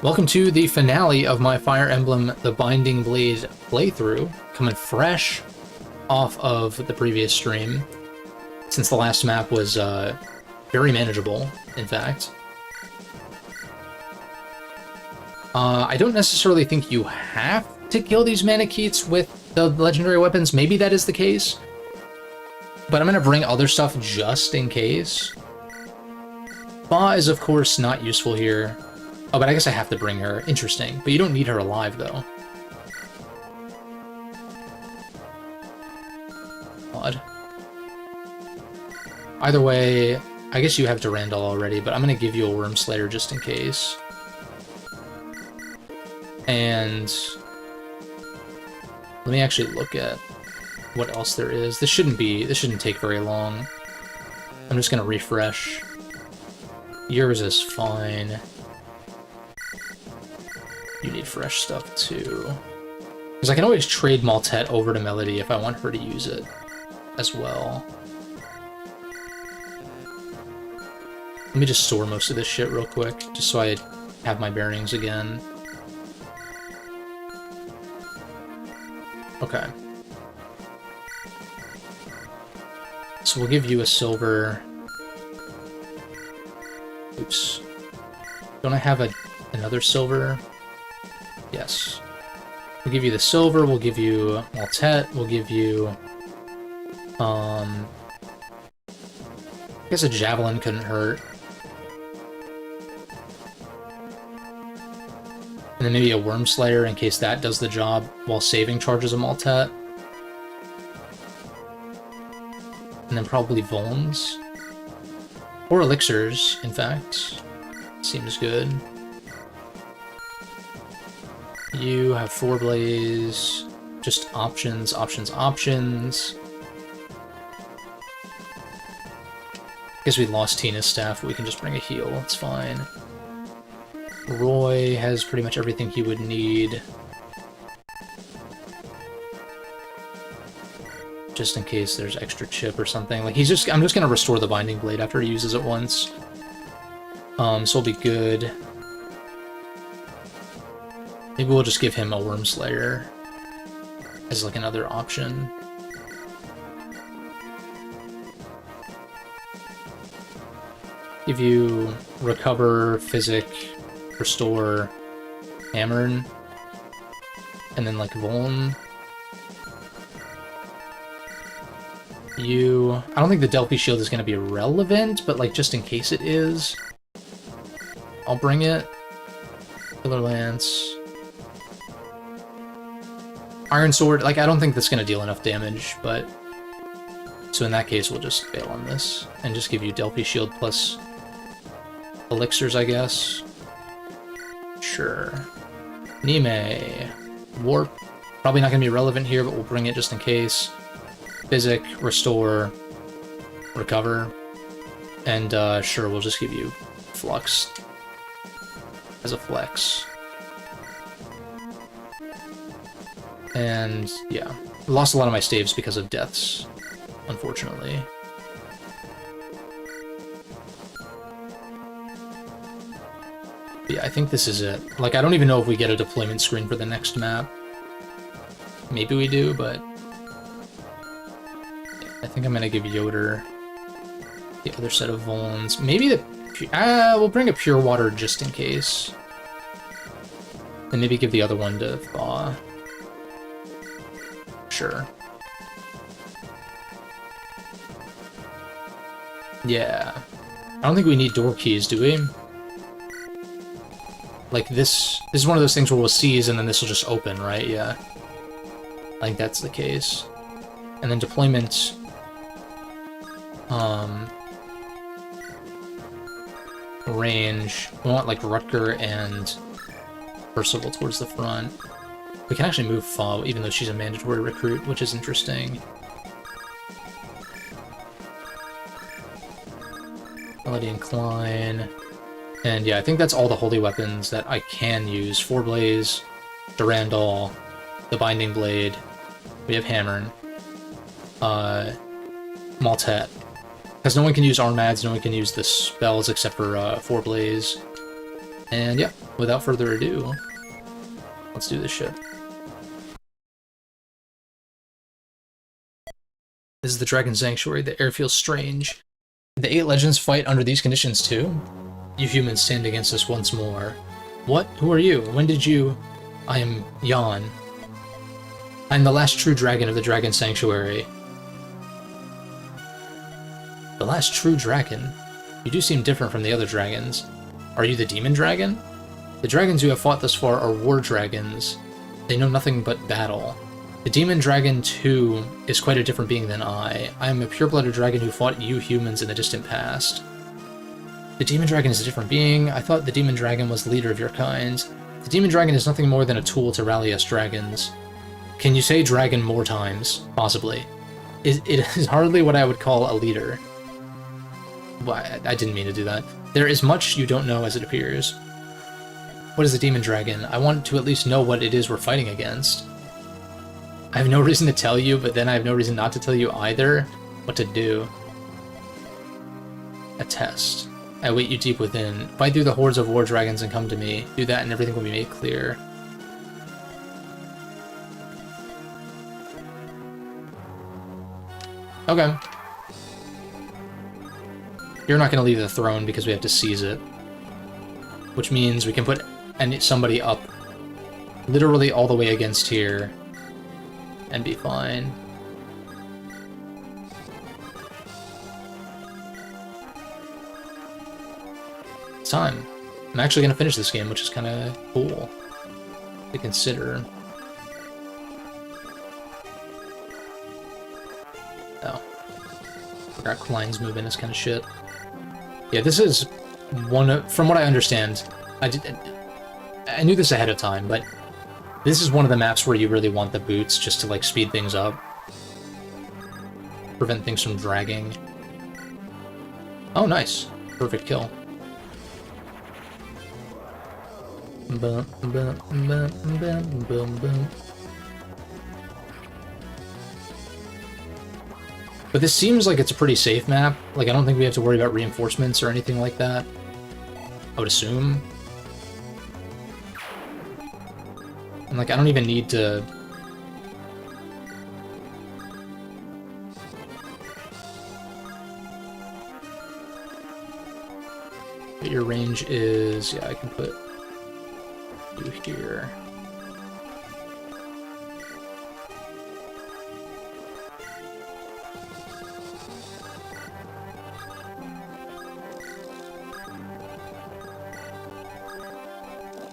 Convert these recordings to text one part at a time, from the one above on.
Welcome to the finale of my Fire Emblem The Binding Blade playthrough, coming fresh off of the previous stream, since the last map was very manageable, in fact. I don't necessarily think you have to kill these Manicheets with the legendary weapons. Maybe that is the case, but I'm going to bring other stuff just in case. Ba is, of course, not useful here. Oh, but I guess I have to bring her. Interesting. But you don't need her alive, though. Odd. Either way, I guess you have Durandal already, but I'm going to give you a Worm Slayer just in case. And let me actually look at what else there is. This shouldn't take very long. I'm just going to refresh. Yours is fine. You need fresh stuff, too. Because I can always trade Maltette over to Melody if I want her to use it as well. Let me just store most of this shit real quick, just so I have my bearings again. Okay. So we'll give you a silver. Oops. Don't I have another silver? Yes. We'll give you the silver, we'll give you Maltette, we'll give you... I guess a Javelin couldn't hurt. And then maybe a Worm Slayer in case that does the job while saving charges of Maltette. And then probably Vulns. Or Elixirs, in fact. Seems good. You have 4 Blaze. Just options, options, options. Guess we lost Tina's staff, but we can just bring a heal, it's fine. Roy has pretty much everything he would need. Just in case there's extra chip or something. Like, I'm just gonna restore the Binding Blade after he uses it once. So we'll be good. Maybe we'll just give him a Worm Slayer as like another option. Give you Recover, Physic, Restore, Hammern, and then like Vuln. I don't think the Delphi Shield is going to be relevant, but like just in case it is, I'll bring it. Killer Lance. Iron Sword, like I don't think that's going to deal enough damage, but... So in that case, we'll just fail on this, and just give you Delphi Shield plus Elixirs, I guess. Sure. Nime. Warp. Probably not going to be relevant here, but we'll bring it just in case. Physic, Restore, Recover, and sure, we'll just give you Flux as a flex. And yeah, lost a lot of my staves because of deaths, unfortunately. But yeah, I think this is it. Like, I don't even know if we get a deployment screen for the next map. Maybe we do, but... I think I'm gonna give Yoder the other set of Vulns. Maybe we'll bring a Pure Water just in case. And maybe give the other one to Thaw. Sure. Yeah. I don't think we need door keys, do we? Like this is one of those things where we'll seize and then this will just open, right? Yeah. I think that's the case. And then deployment... range. We want like Rutger and Percival towards the front. We can actually move Fa, even though she's a mandatory recruit, which is interesting. Melody and Klein. And yeah, I think that's all the holy weapons that I can use. 4 Blaze, Durandal, the Binding Blade. We have Hammern. Maltette. Because no one can use Armads, no one can use the spells except for 4 Blaze. And yeah, without further ado, let's do this shit. This is the Dragon Sanctuary. The air feels strange. The 8 legends fight under these conditions too? You humans stand against us once more. What? Who are you? When did you... I am Jan. I am the last true dragon of the Dragon Sanctuary. The last true dragon? You do seem different from the other dragons. Are you the demon dragon? The dragons you have fought thus far are war dragons. They know nothing but battle. The demon dragon, too, is quite a different being than I. I am a pure-blooded dragon who fought you humans in the distant past. The demon dragon is a different being. I thought the demon dragon was the leader of your kind. The demon dragon is nothing more than a tool to rally us dragons. Can you say dragon more times? Possibly. It is hardly what I would call a leader. Well, I didn't mean to do that. There is much you don't know as it appears. What is a demon dragon? I want to at least know what it is we're fighting against. I have no reason to tell you, but then I have no reason not to tell you either what to do. A test. I await you deep within. Fight through the hordes of war dragons and come to me. Do that and everything will be made clear. Okay. You're not going to leave the throne because we have to seize it. Which means we can put somebody up literally all the way against here and be fine. It's time. I'm actually going to finish this game, which is kind of cool to consider. Oh. Forgot Klein's movement is kind of shit. Yeah, this is one of, from what I understand, I knew this ahead of time, but this is one of the maps where you really want the boots just to, like, speed things up. Prevent things from dragging. Oh, nice. Perfect kill. Boom, boom, boom, boom, boom, boom. But this seems like it's a pretty safe map. Like, I don't think we have to worry about reinforcements or anything like that. I would assume. And, like, I don't even need to... But your range is... Yeah, I can put you here.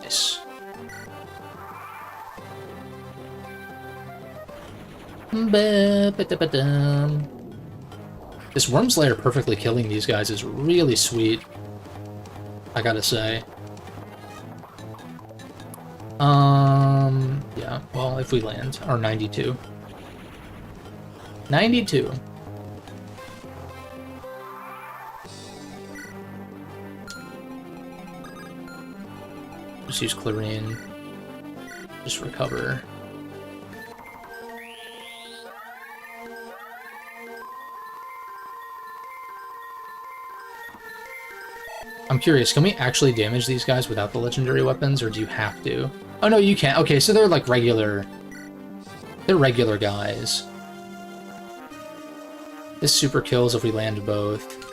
Nice. This Wormslayer perfectly killing these guys is really sweet, I gotta say. Yeah, well, if we land, or 92. 92. Just use Clarine. Just recover. I'm curious, can we actually damage these guys without the legendary weapons, or do you have to? Oh no, you can't. Okay, so they're like regular... They're regular guys. This super kills if we land both.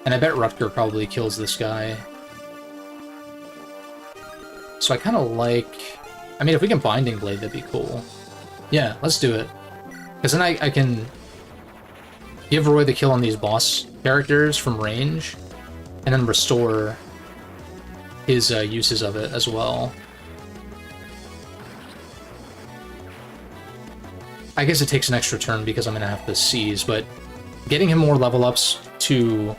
And I bet Rutger probably kills this guy. So I kind of like... I mean, if we can Binding Blade, that'd be cool. Yeah, let's do it. Because then I can give Roy the kill on these boss characters from range, and then restore his uses of it as well. I guess it takes an extra turn because I'm going to have to seize, but getting him more level ups to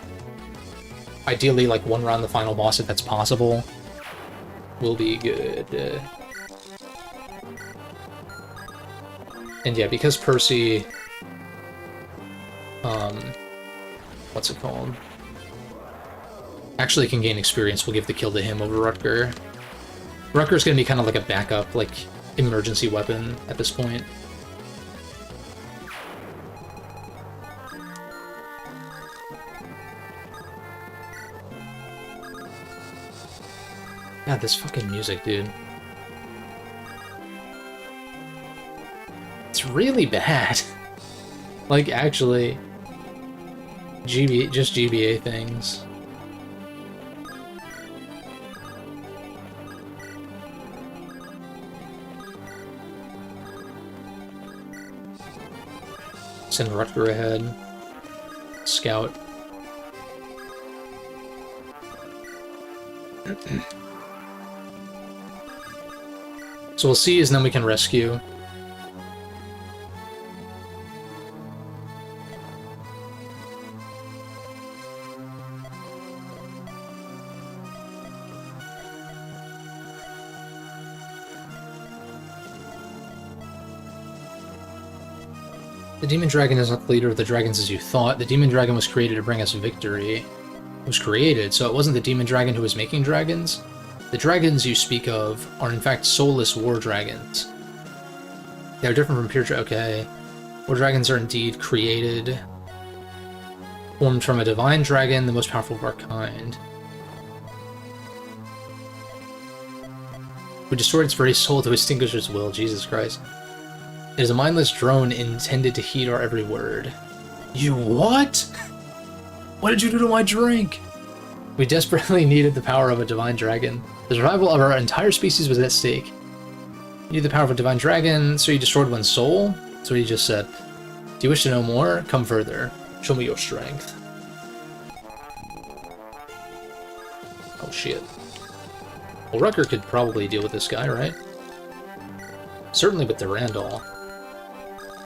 ideally like one round the final boss if that's possible will be good. And yeah, because Percy, what's it called? Actually can gain experience, we'll give the kill to him over Rutger. Rutger's gonna be kind of like a backup, like, emergency weapon at this point. God, this fucking music, dude. It's really bad. Like, actually, just GBA things. Send Rutger ahead. Scout. So we'll see, and then we can rescue. The Demon Dragon is not the leader of the dragons as you thought. The Demon Dragon was created to bring us victory. It was created, so it wasn't the Demon Dragon who was making dragons? The dragons you speak of are in fact soulless war dragons. They are different from pure okay. War dragons are indeed created, formed from a divine dragon, the most powerful of our kind. We destroyed its very soul to extinguish its will, Jesus Christ. It is a mindless drone intended to heed our every word. You what? What did you do to my drink? We desperately needed the power of a divine dragon. The survival of our entire species was at stake. You need the power of a divine dragon, so you destroyed one's soul? That's what he just said. Do you wish to know more? Come further. Show me your strength. Oh shit. Well, Rucker could probably deal with this guy, right? Certainly with the Randall.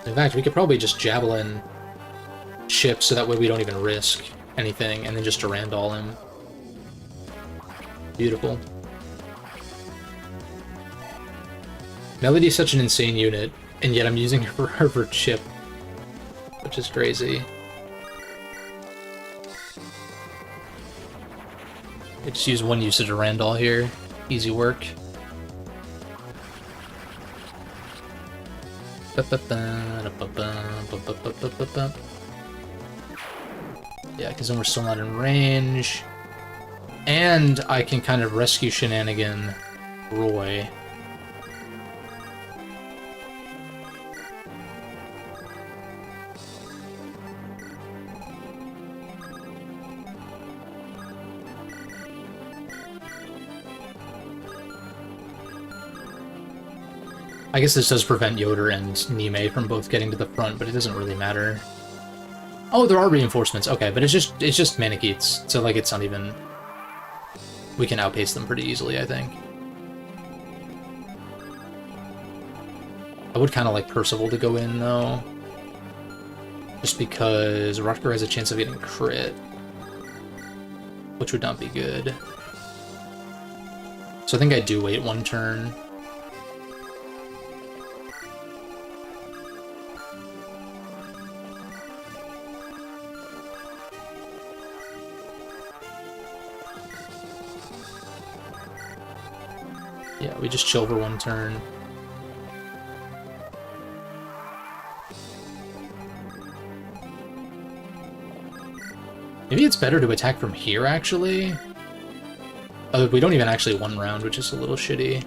In fact, we could probably just javelin Chip so that way we don't even risk anything, and then just Durandal him. Beautiful. Melody's such an insane unit, and yet I'm using her for Chip, which is crazy. I just use one usage of Randall here. Easy work. Yeah, because then we're still not in range. And I can kind of rescue Shenanigan Roy. I guess this does prevent Yoder and Nime from both getting to the front, but it doesn't really matter. Oh, there are reinforcements. Okay, but it's just Manicheets, so like it's not even. We can outpace them pretty easily, I think. I would kind of like Percival to go in though, just because Rutger has a chance of getting crit, which would not be good. So I think I do wait one turn. Yeah, we just chill for one turn. Maybe it's better to attack from here, actually. Oh, we don't even actually one round, which is a little shitty.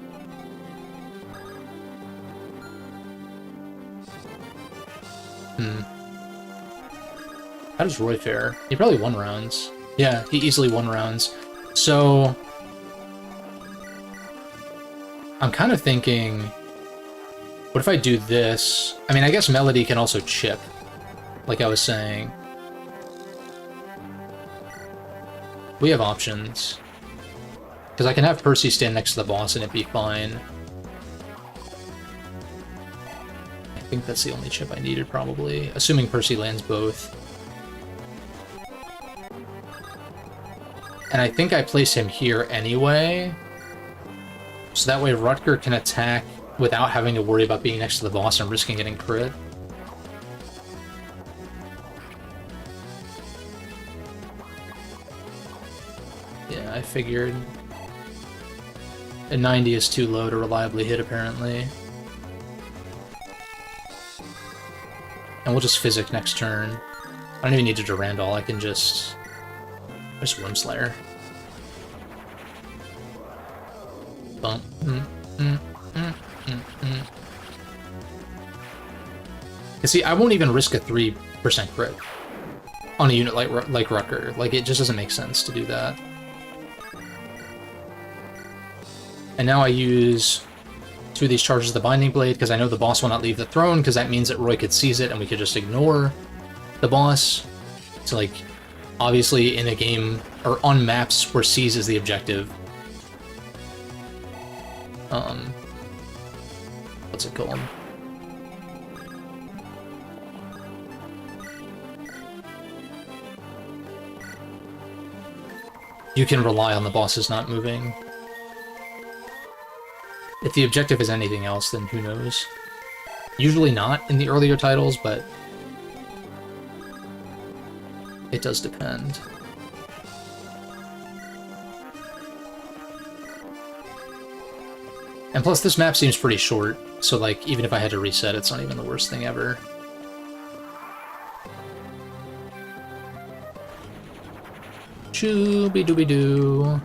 How does Roy fare? He probably won rounds. Yeah, he easily won rounds. So I'm kind of thinking, what if I do this? I mean, I guess Melody can also chip, like I was saying. We have options. Because I can have Percy stand next to the boss and it'd be fine. I think that's the only chip I needed, probably. Assuming Percy lands both. And I think I place him here anyway. So that way Rutger can attack without having to worry about being next to the boss and risking getting crit. Yeah, I figured. A 90 is too low to reliably hit, apparently. And we'll just Physic next turn. I don't even need to Durandal, I can just Wyrmslayer. Bum, mm, mm, mm, mm, mm. You see, I won't even risk a 3% crit on a unit like Rucker. Like, it just doesn't make sense to do that. And now I use 2 of these charges of the Binding Blade, because I know the boss will not leave the throne, because that means that Roy could seize it and we could just ignore the boss. So, like, obviously in a game, or on maps where seize is the objective, what's it called? You can rely on the bosses not moving. If the objective is anything else, then who knows? Usually not in the earlier titles, but it does depend. And plus, this map seems pretty short, so like, even if I had to reset, it's not even the worst thing ever. Shooby-dooby-doo.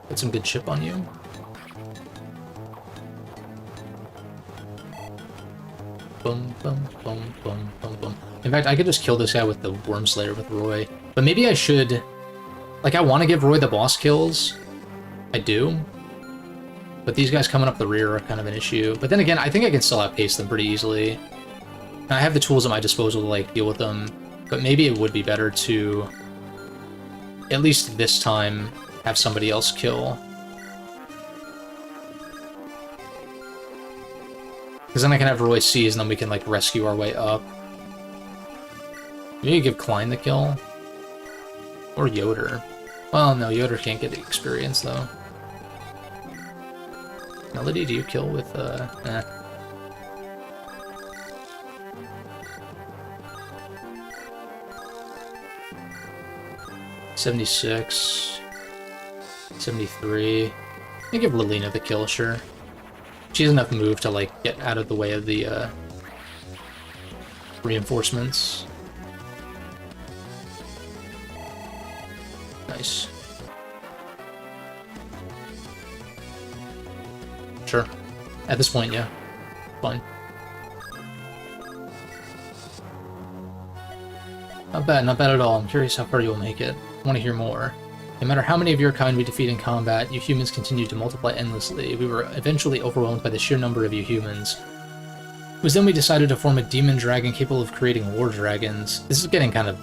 Get some good chip on you. Boom, boom, boom, boom, boom, boom. In fact, I could just kill this guy with the Worm Slayer with Roy. But maybe I should... Like, I want to give Roy the boss kills. I do. But these guys coming up the rear are kind of an issue. But then again, I think I can still outpace them pretty easily. And I have the tools at my disposal to, like, deal with them. But maybe it would be better to, at least this time, have somebody else kill. Because then I can have Roy seize, and then we can, like, rescue our way up. Maybe give Klein the kill. Or Yoder. Well, no, Yoder can't get the experience, though. Melody, do you kill with, 76. 73. I can give Lilina the kill, sure. She has enough move to, like, get out of the way of the, reinforcements. Nice. Sure. At this point, yeah. Fine. Not bad at all. I'm curious how far you'll make it. I want to hear more. No matter how many of your kind we defeat in combat, you humans continue to multiply endlessly. We were eventually overwhelmed by the sheer number of you humans. It was then we decided to form a demon dragon capable of creating war dragons. This is getting kind of...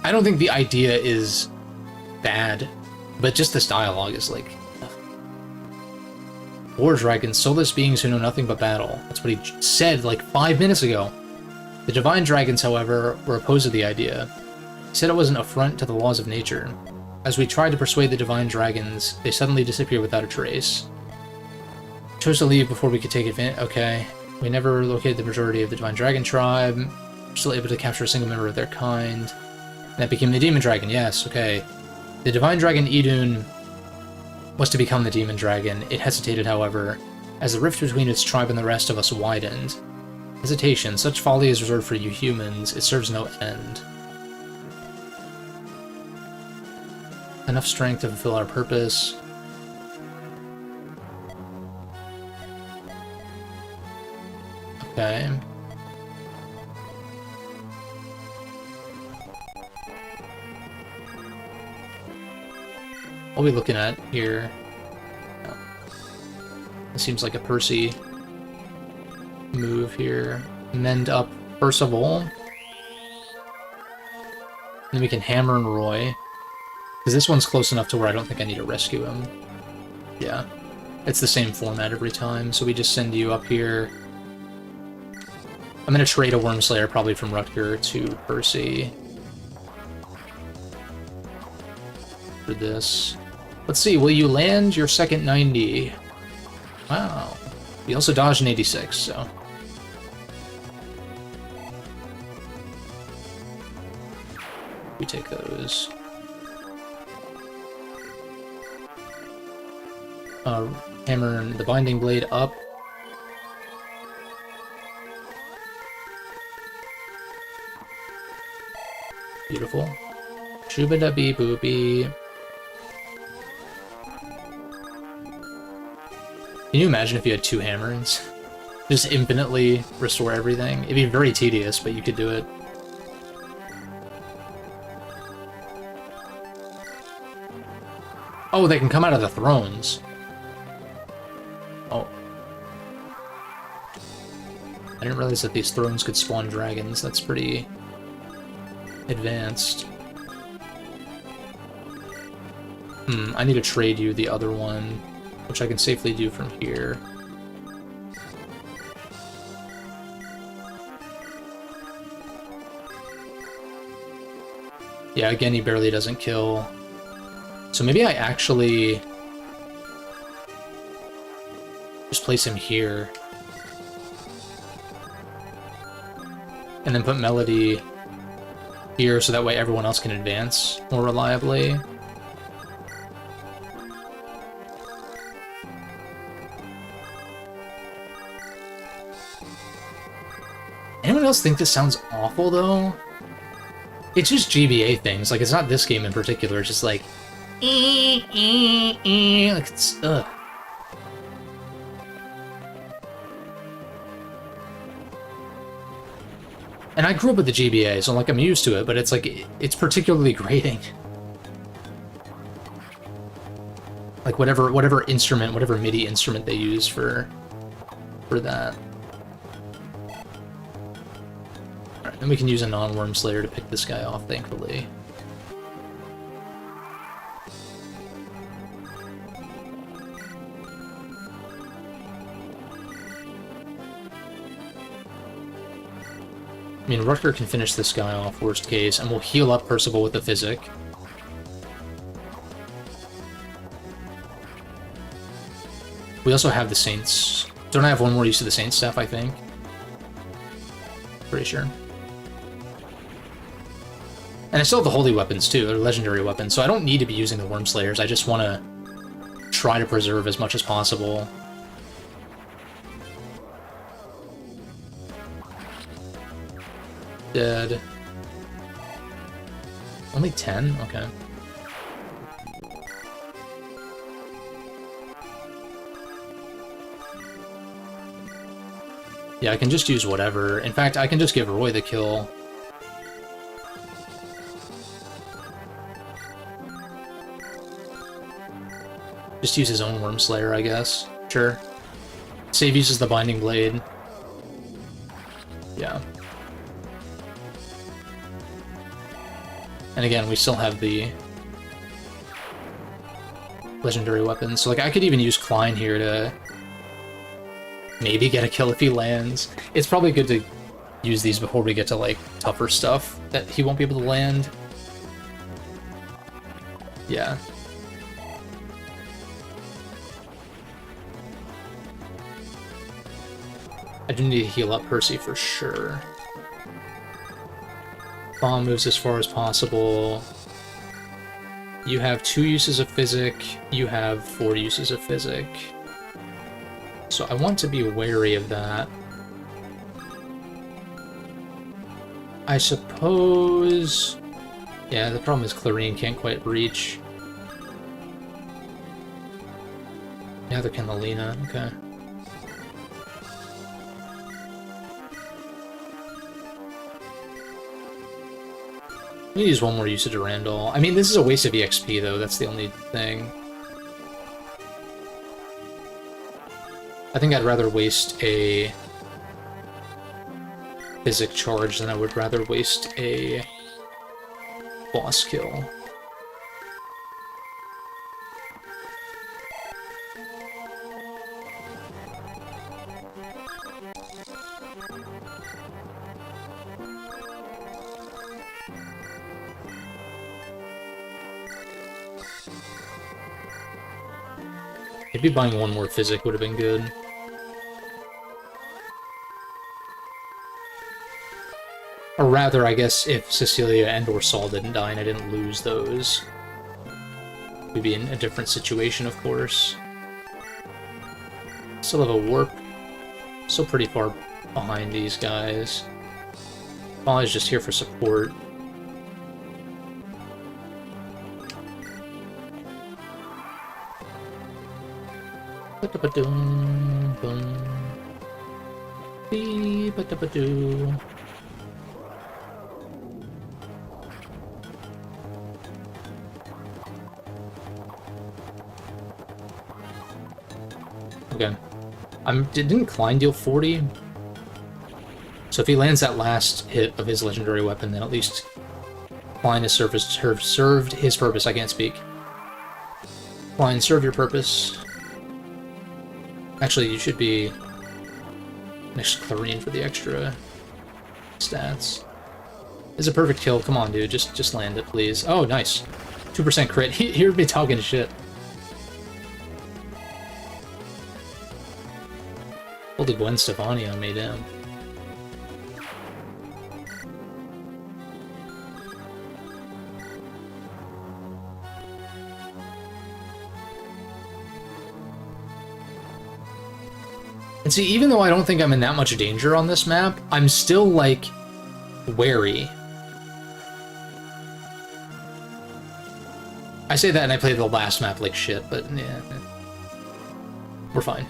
I don't think the idea is bad, but just this dialogue is like... War dragons, soulless beings who know nothing but battle. That's what he said like 5 minutes ago. The divine dragons, however, were opposed to the idea. He said it was an affront to the laws of nature. As we tried to persuade the divine dragons, they suddenly disappeared without a trace. Chose to leave before we could take advantage. Okay. We never located the majority of the divine dragon tribe. We're still able to capture a single member of their kind. And that became the demon dragon, yes, okay. The divine dragon Idun was to become the demon dragon. It hesitated, however, as the rift between its tribe and the rest of us widened. Hesitation, such folly is reserved for you humans. It serves no end. Enough strength to fulfill our purpose. Okay. What are we looking at here? It seems like a Percy move here. Mend up Percival. Then we can hammer and Roy. Because this one's close enough to where I don't think I need to rescue him. Yeah. It's the same format every time, so we just send you up here. I'm gonna trade a Wormslayer probably from Rutger to Percy. For this. Let's see, will you land your second 90? Wow. We also dodged an 86, so... we take those. Hammer and the Binding Blade up. Beautiful. Shooba-da-bee boopy. Can you imagine if you had 2 hammers? Just infinitely restore everything? It'd be very tedious, but you could do it. Oh, they can come out of the thrones. Oh. I didn't realize that these thrones could spawn dragons. That's pretty advanced. I need to trade you the other one, which I can safely do from here. Yeah, again, he barely doesn't kill. So maybe I actually just place him here. And then put Melody here so that way everyone else can advance more reliably. Anyone else think this sounds awful, though? It's just GBA things. Like, it's not this game in particular. It's just like... like, it's... ugh. And I grew up with the GBA, so, like, I'm used to it, but it's, like, it's particularly grating. Like, whatever instrument, whatever MIDI instrument they use for that. Then we can use a non-Worm Slayer to pick this guy off, thankfully. I mean, Rutger can finish this guy off, worst case, and we'll heal up Percival with the Physic. We also have the Saints. Don't I have one more use of the Saints staff, I think? Pretty sure. And I still have the holy weapons, too. They're legendary weapons, so I don't need to be using the Worm Slayers. I just want to try to preserve as much as possible. Dead. Only 10? Okay. Yeah, I can just use whatever. In fact, I can just give Roy the kill. Just use his own Worm Slayer, I guess. Sure. Save uses the Binding Blade. Yeah. And again, we still have the legendary weapons. So, like, I could even use Klein here to maybe get a kill if he lands. It's probably good to use these before we get to, like, tougher stuff that he won't be able to land. Yeah. I do need to heal up Percy for sure. Bomb moves as far as possible. You have 2 uses of Physic. You have 4 uses of Physic. So I want to be wary of that. I suppose... Yeah, the problem is Clarine can't quite reach. Neither can Lelina. Okay. Let me use one more usage of Randall. I mean, this is a waste of EXP, though. That's the only thing. I think I'd rather waste a Physic charge than I would rather waste a boss kill. Maybe buying one more Physic would have been good. Or rather, I guess, if Cecilia and or Saul didn't die and I didn't lose those, we'd be in a different situation, of course. Still have a warp. Still pretty far behind these guys. Molly's just here for support. Ba-da-ba-doom, boom. Bee-ba-da-ba-doo. Okay. Didn't Klein deal 40? So if he lands that last hit of his legendary weapon, then at least Klein has served his purpose. I can't speak. Klein, serve your purpose. Actually, you should be next to Clarine for the extra stats. It's a perfect kill. Come on, dude. Just land it, please. Oh, nice. 2% crit. He heard me talking shit. Pulled a Gwen Stefani on me, damn. And see, even though I don't think I'm in that much danger on this map, I'm still, like, wary. I say that and I play the last map like shit, but yeah. We're fine.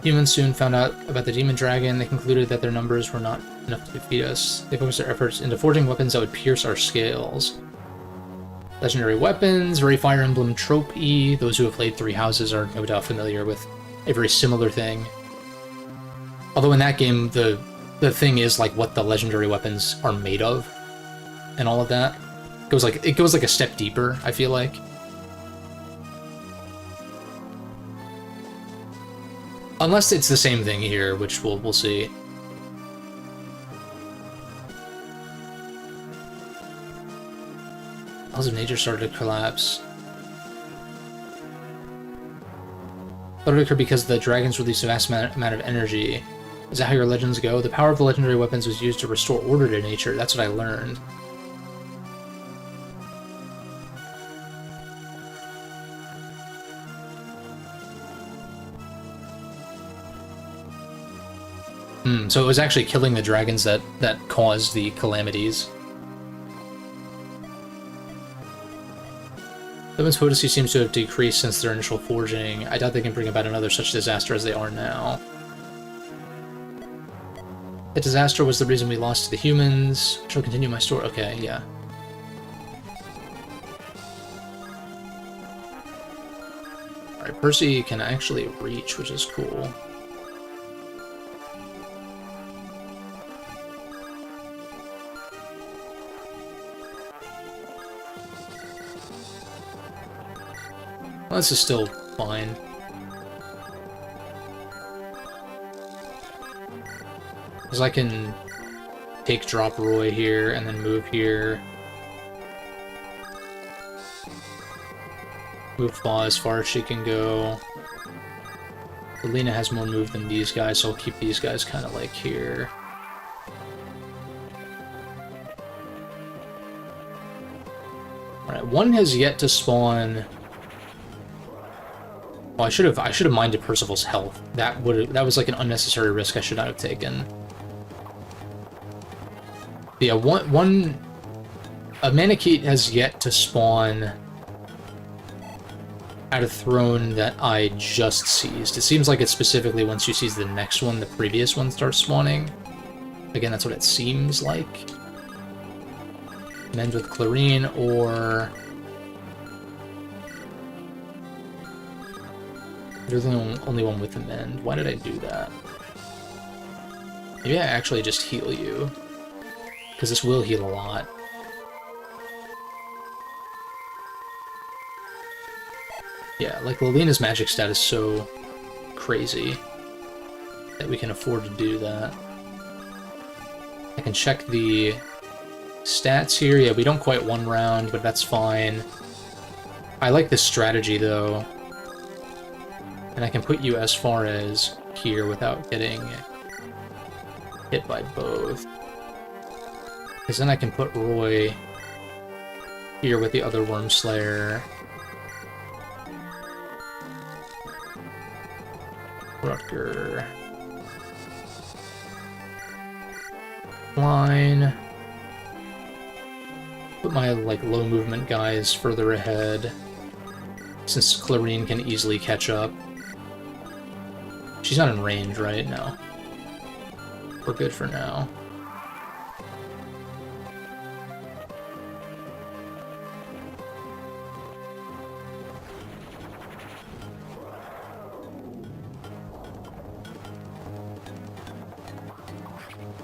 Humans soon found out about the demon dragon. They concluded that their numbers were not enough to defeat us. They focused their efforts into forging weapons that would pierce our scales. Legendary weapons, very Fire Emblem trope-y. Those who have played Three Houses are no doubt familiar with a very similar thing. Although in that game, the thing is like what the legendary weapons are made of, and all of that. It goes like a step deeper, I feel like. Unless it's the same thing here, which we'll see. Laws of nature started to collapse. But it occurred because the dragons released a vast amount of energy. Is that how your legends go? The power of the legendary weapons was used to restore order to nature. That's what I learned. So it was actually killing the dragons that caused the calamities. Women's potency seems to have decreased since their initial forging. I doubt they can bring about another such disaster as they are now. The disaster was the reason we lost to the humans. I shall continue my story. Okay, yeah. Alright, Percy can actually reach, which is cool. Well, this is still fine. Because I can take drop Roy here and then move here. Move Fa as far as she can go. Alina has more move than these guys, so I'll keep these guys kind of like here. Alright, one has yet to spawn. Oh, I should have minded Percival's health. That was like an unnecessary risk I should not have taken. But yeah, a Manakete has yet to spawn at a throne that I just seized. It seems like it's specifically once you seize the next one, the previous one starts spawning. Again, that's what it seems like. Mend with Clarine, or there's only one with the mend. Why did I do that? Maybe I actually just heal you, because this will heal a lot. Yeah, like Lilina's magic stat is so crazy that we can afford to do that. I can check the stats here. Yeah, we don't quite one round, but that's fine. I like this strategy, though. And I can put you as far as here without getting hit by both. Because then I can put Roy here with the other Wormslayer. Rutger. Line. put my like low movement guys further ahead, since Clarine can easily catch up. She's not in range, right? No. We're good for now.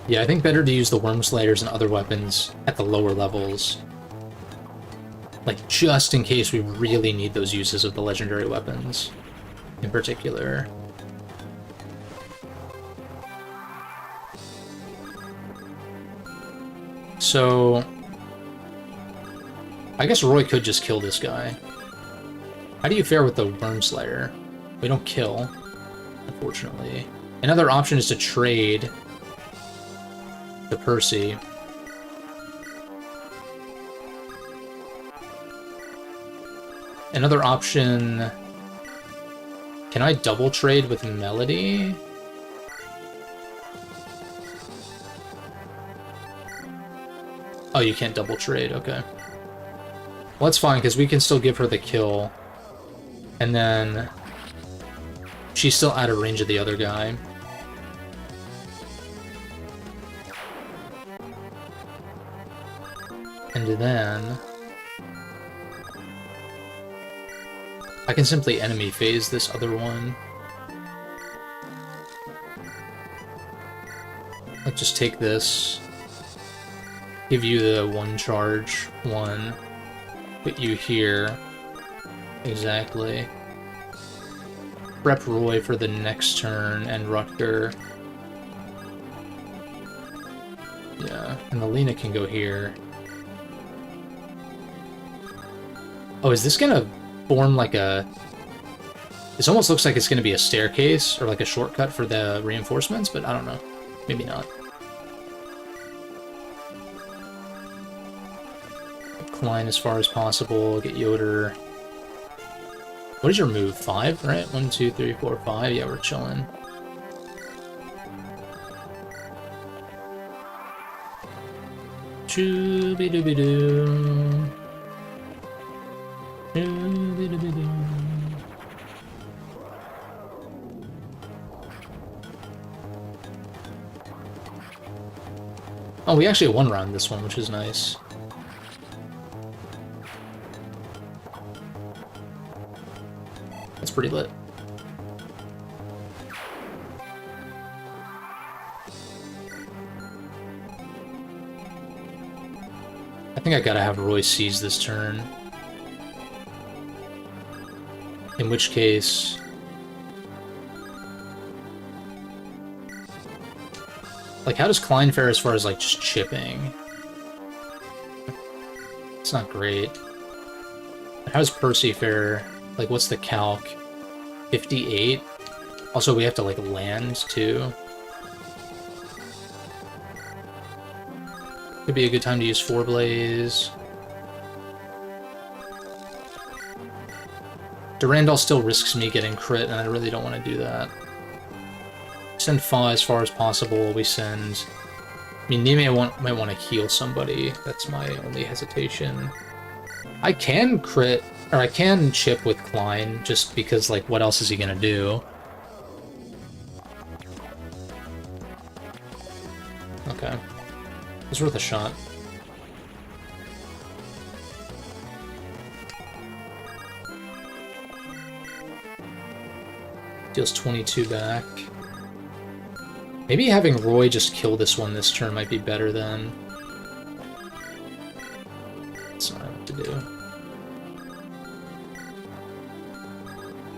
Yeah, I think better to use the Worm Slayers and other weapons at the lower levels. Like, just in case we really need those uses of the legendary weapons, in particular. So... I guess Roy could just kill this guy. How do you fare with the Worm Slayer? We don't kill, unfortunately. Another option is to trade to Percy. Another option... Can I double trade with Melody? Oh, you can't double trade, okay. Well, that's fine, because we can still give her the kill. And then... she's still out of range of the other guy. And then... I can simply enemy phase this other one. Let's just take this. Give you the one charge, one. Put you here. Exactly. Prep Roy for the next turn, and Rutger. Yeah, and the Lena can go here. Oh, is this gonna form like a... This almost looks like it's gonna be a staircase, or like a shortcut for the reinforcements, but I don't know. Maybe not. Klein as far as possible, get Yoder. What is your move? 5, right? 1, 2, 3, 4, 5. Yeah, we're chilling. Choo-be-doo-be-doo. Choo-be-doo-be-doo. Oh, we actually won round this one, which is nice. That's pretty lit. I think I gotta have Roy seize this turn. In which case... Like, how does Klein fare as far as, like, just chipping? It's not great. How does Percy fare? Like, what's the calc? 58? Also, we have to, like, land, too. Could be a good time to use 4-Blaze. Durandal still risks me getting crit, and I really don't want to do that. Send Fa as far as possible. We send... I mean, Nime might want to heal somebody. That's my only hesitation. I can crit... Or I can chip with Klein, just because, like, what else is he gonna do? Okay. It's worth a shot. Deals 22 back. Maybe having Roy just kill this one this turn might be better then. That's not what to do.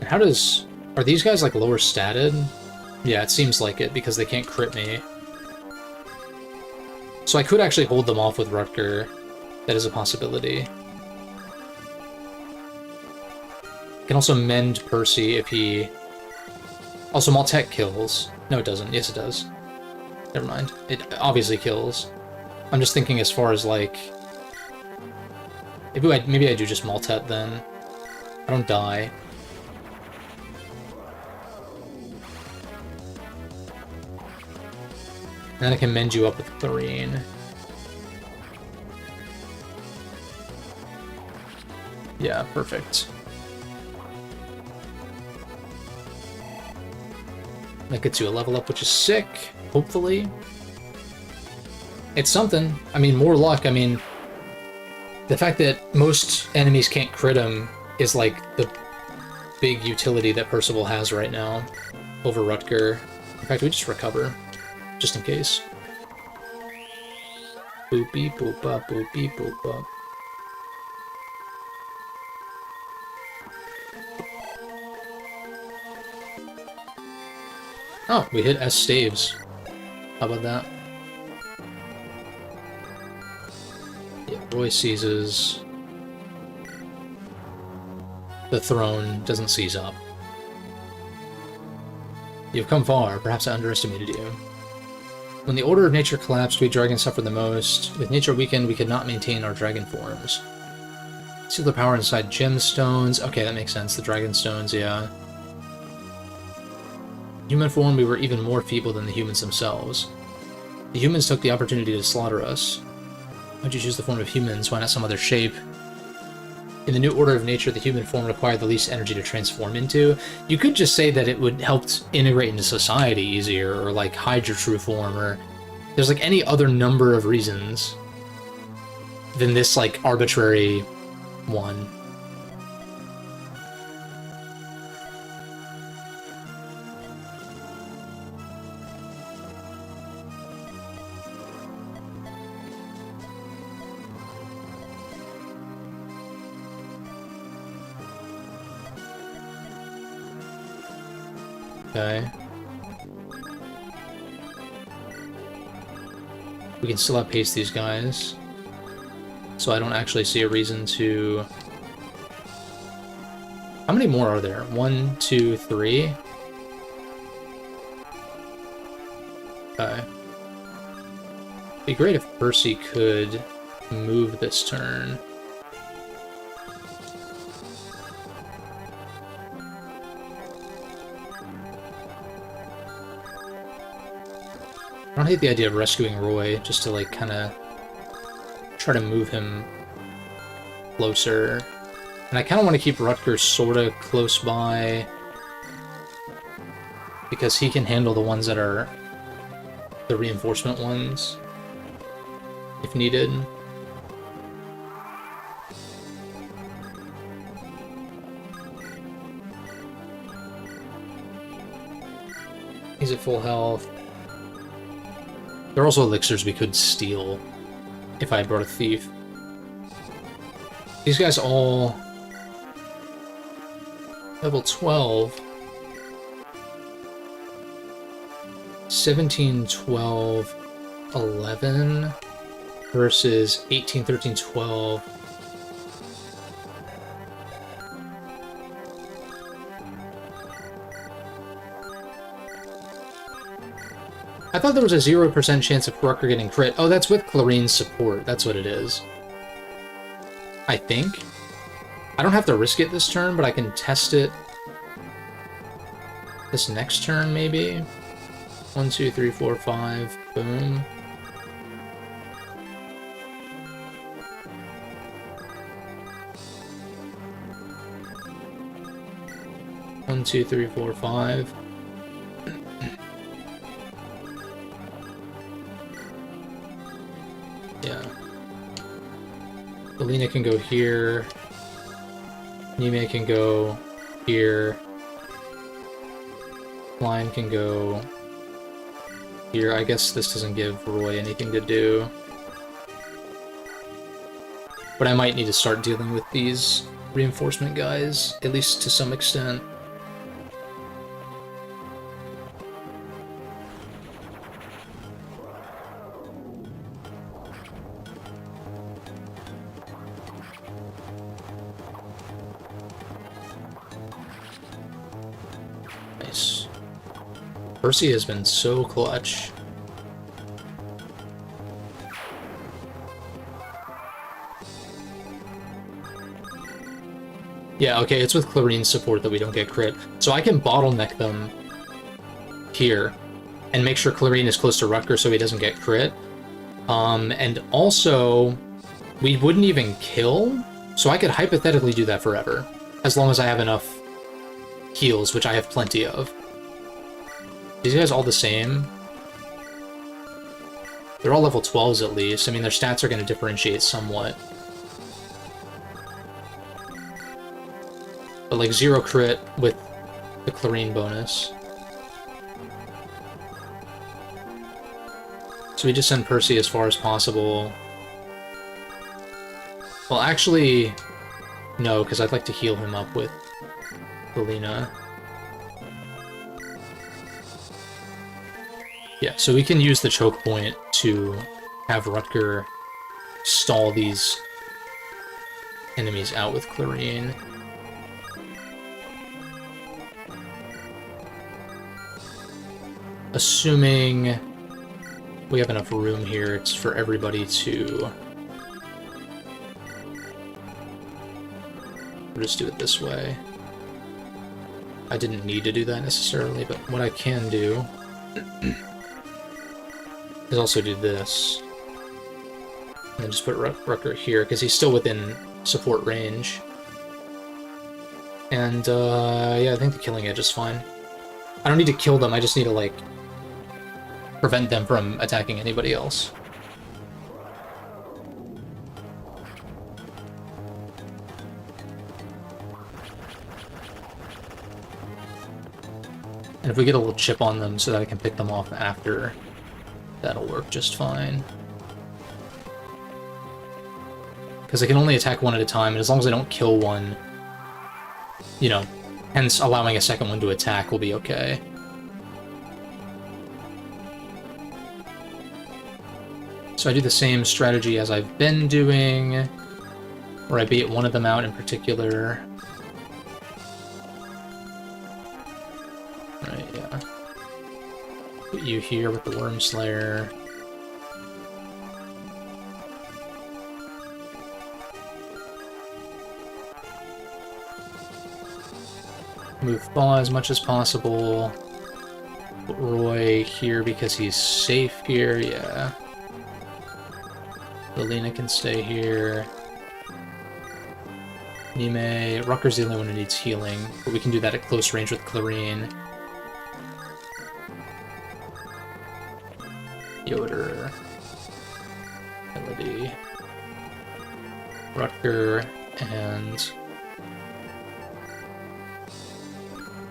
And how does... Are these guys, like, lower statted? Yeah, it seems like it, because they can't crit me. So I could actually hold them off with Rutger. That is a possibility. I can also mend Percy if he... Also, Maltec kills. No, it doesn't. Yes, it does. Never mind. It obviously kills. I'm just thinking as far as, like... Maybe I do just Maltet then. I don't die. And then I can mend you up with Clarine. Yeah, perfect. That gets you a level up, which is sick, hopefully. It's something. I mean, more luck. I mean, the fact that most enemies can't crit him is like the big utility that Percival has right now over Rutger. In fact, we just recover, just in case. Boopy boop up, boopy boop up. Oh, we hit S staves. How about that? Yeah, Roy seizes. The throne doesn't seize up. You've come far. Perhaps I underestimated you. When the order of nature collapsed, we dragons suffered the most. With nature weakened, we could not maintain our dragon forms. Seal the power inside gemstones. Okay, that makes sense. The dragon stones, yeah. Human form, we were even more feeble than the humans themselves. The humans took the opportunity to slaughter us. Why'd you choose the form of humans? Why not some other shape? In the new order of nature, the human form required the least energy to transform into. You could just say that it would help integrate into society easier, or like hide your true form, or there's like any other number of reasons than this like arbitrary one. Okay. We can still outpace these guys. So I don't actually see a reason to... How many more are there? 1, 2, 3? Okay. It'd be great if Percy could move this turn. I don't hate the idea of rescuing Roy, just to, like, kind of try to move him closer. And I kind of want to keep Rutger sort of close by, because he can handle the ones that are the reinforcement ones, if needed. He's at full health. There are also elixirs we could steal if I had brought a thief. These guys all level 12. 17, 12, 11 versus 18, 13, 12. I thought there was a 0% chance of Rutger getting crit. Oh, that's with Clarine's support. That's what it is. I think. I don't have to risk it this turn, but I can test it this next turn, maybe? 1, 2, 3, 4, 5. Boom. One, 2, 3, 4, 5. Yeah. Alina can go here. Nime can go here. Klein can go here. I guess this doesn't give Roy anything to do. But I might need to start dealing with these reinforcement guys, at least to some extent. Nice. Percy has been so clutch. Yeah, okay, it's with Clarine's support that we don't get crit. So I can bottleneck them here and make sure Clarine is close to Rutger so he doesn't get crit. And also, we wouldn't even kill So I could hypothetically do that forever, as long as I have enough heals, which I have plenty of. These guys all the same? They're all level 12s at least. I mean, their stats are going to differentiate somewhat. But like 0 crit with the Clarine bonus. So we just send Percy as far as possible. Well, actually, no, because I'd like to heal him up with Belina. Yeah, so we can use the choke point to have Rutger stall these enemies out with Clarine. Assuming we have enough room here, it's for everybody to... We'll just do it this way. I didn't need to do that necessarily, but what I can do is also do this. And then just put Rutger here, because he's still within support range. And, yeah, I think the Killing Edge is fine. I don't need to kill them, I just need to, like, prevent them from attacking anybody else. And if we get a little chip on them so that I can pick them off after, that'll work just fine. Because I can only attack one at a time, and as long as I don't kill one, you know, hence allowing a second one to attack will be okay. So I do the same strategy as I've been doing, where I bait one of them out in particular. Right, yeah. Put you here with the Worm Slayer. Move Thaw as much as possible. Put Roy here because he's safe here, yeah. Lilina can stay here. Nime. Rutger's the only one who needs healing, but we can do that at close range with Clarine. Yoder. Melody. Rutger, and...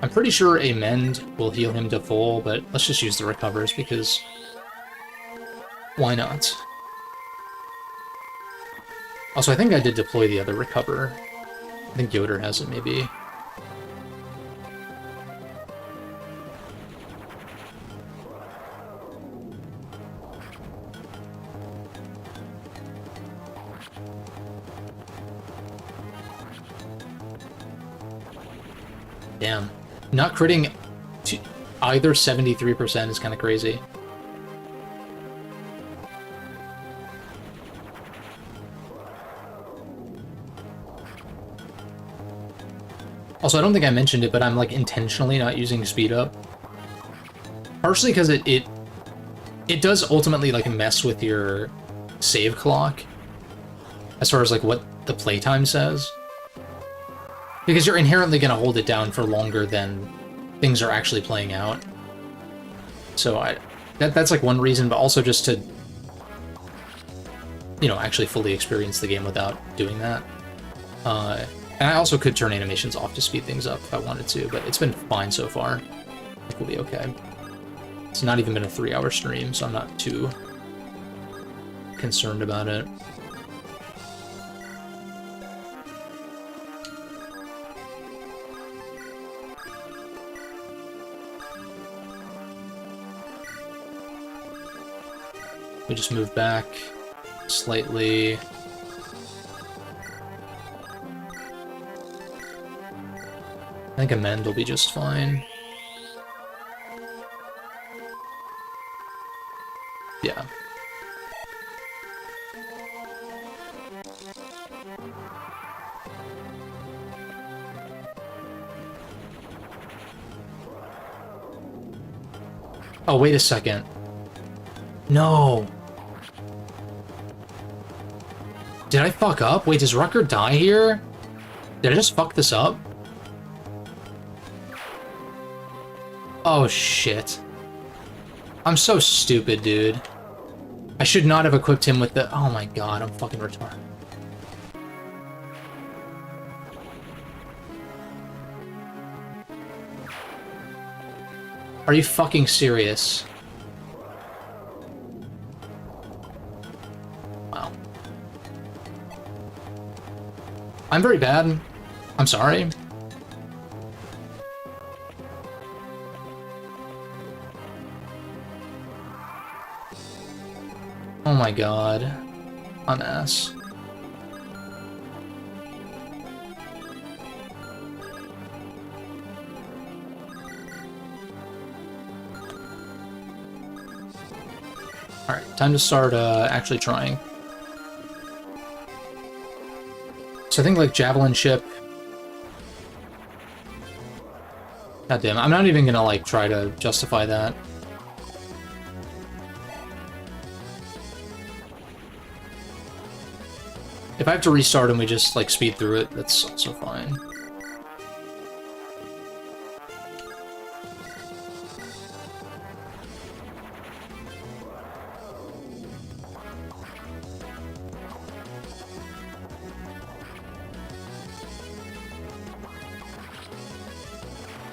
I'm pretty sure a Mend will heal him to full, but let's just use the recovers because... why not? Also, I think I did deploy the other recover. I think Yoder has it, maybe. Damn. Not critting to either 73% is kind of crazy. Also, I don't think I mentioned it, but I'm, like, intentionally not using speed up. Partially because it does ultimately, like, mess with your save clock. As far as, like, what the playtime says. Because you're inherently going to hold it down for longer than things are actually playing out. So that's, like, one reason, but also just to, you know, actually fully experience the game without doing that. And I also could turn animations off to speed things up if I wanted to, but it's been fine so far. I think we'll be okay. It's not even been a 3-hour stream, so I'm not too concerned about it. We just move back slightly. I think Amend will be just fine. Yeah. Oh, wait a second. No! Did I fuck up? Wait, does Rucker die here? Did I just fuck this up? Oh, shit. I'm so stupid, dude. I should not have equipped him with the... Oh my god, I'm fucking retarded. Are you fucking serious? Wow. I'm very bad. I'm sorry. Oh my god. I'm ass. Alright, time to start actually trying. So I think like Javelin Ship. God damn, I'm not even gonna like try to justify that. If I have to restart and we just, like, speed through it, that's also fine.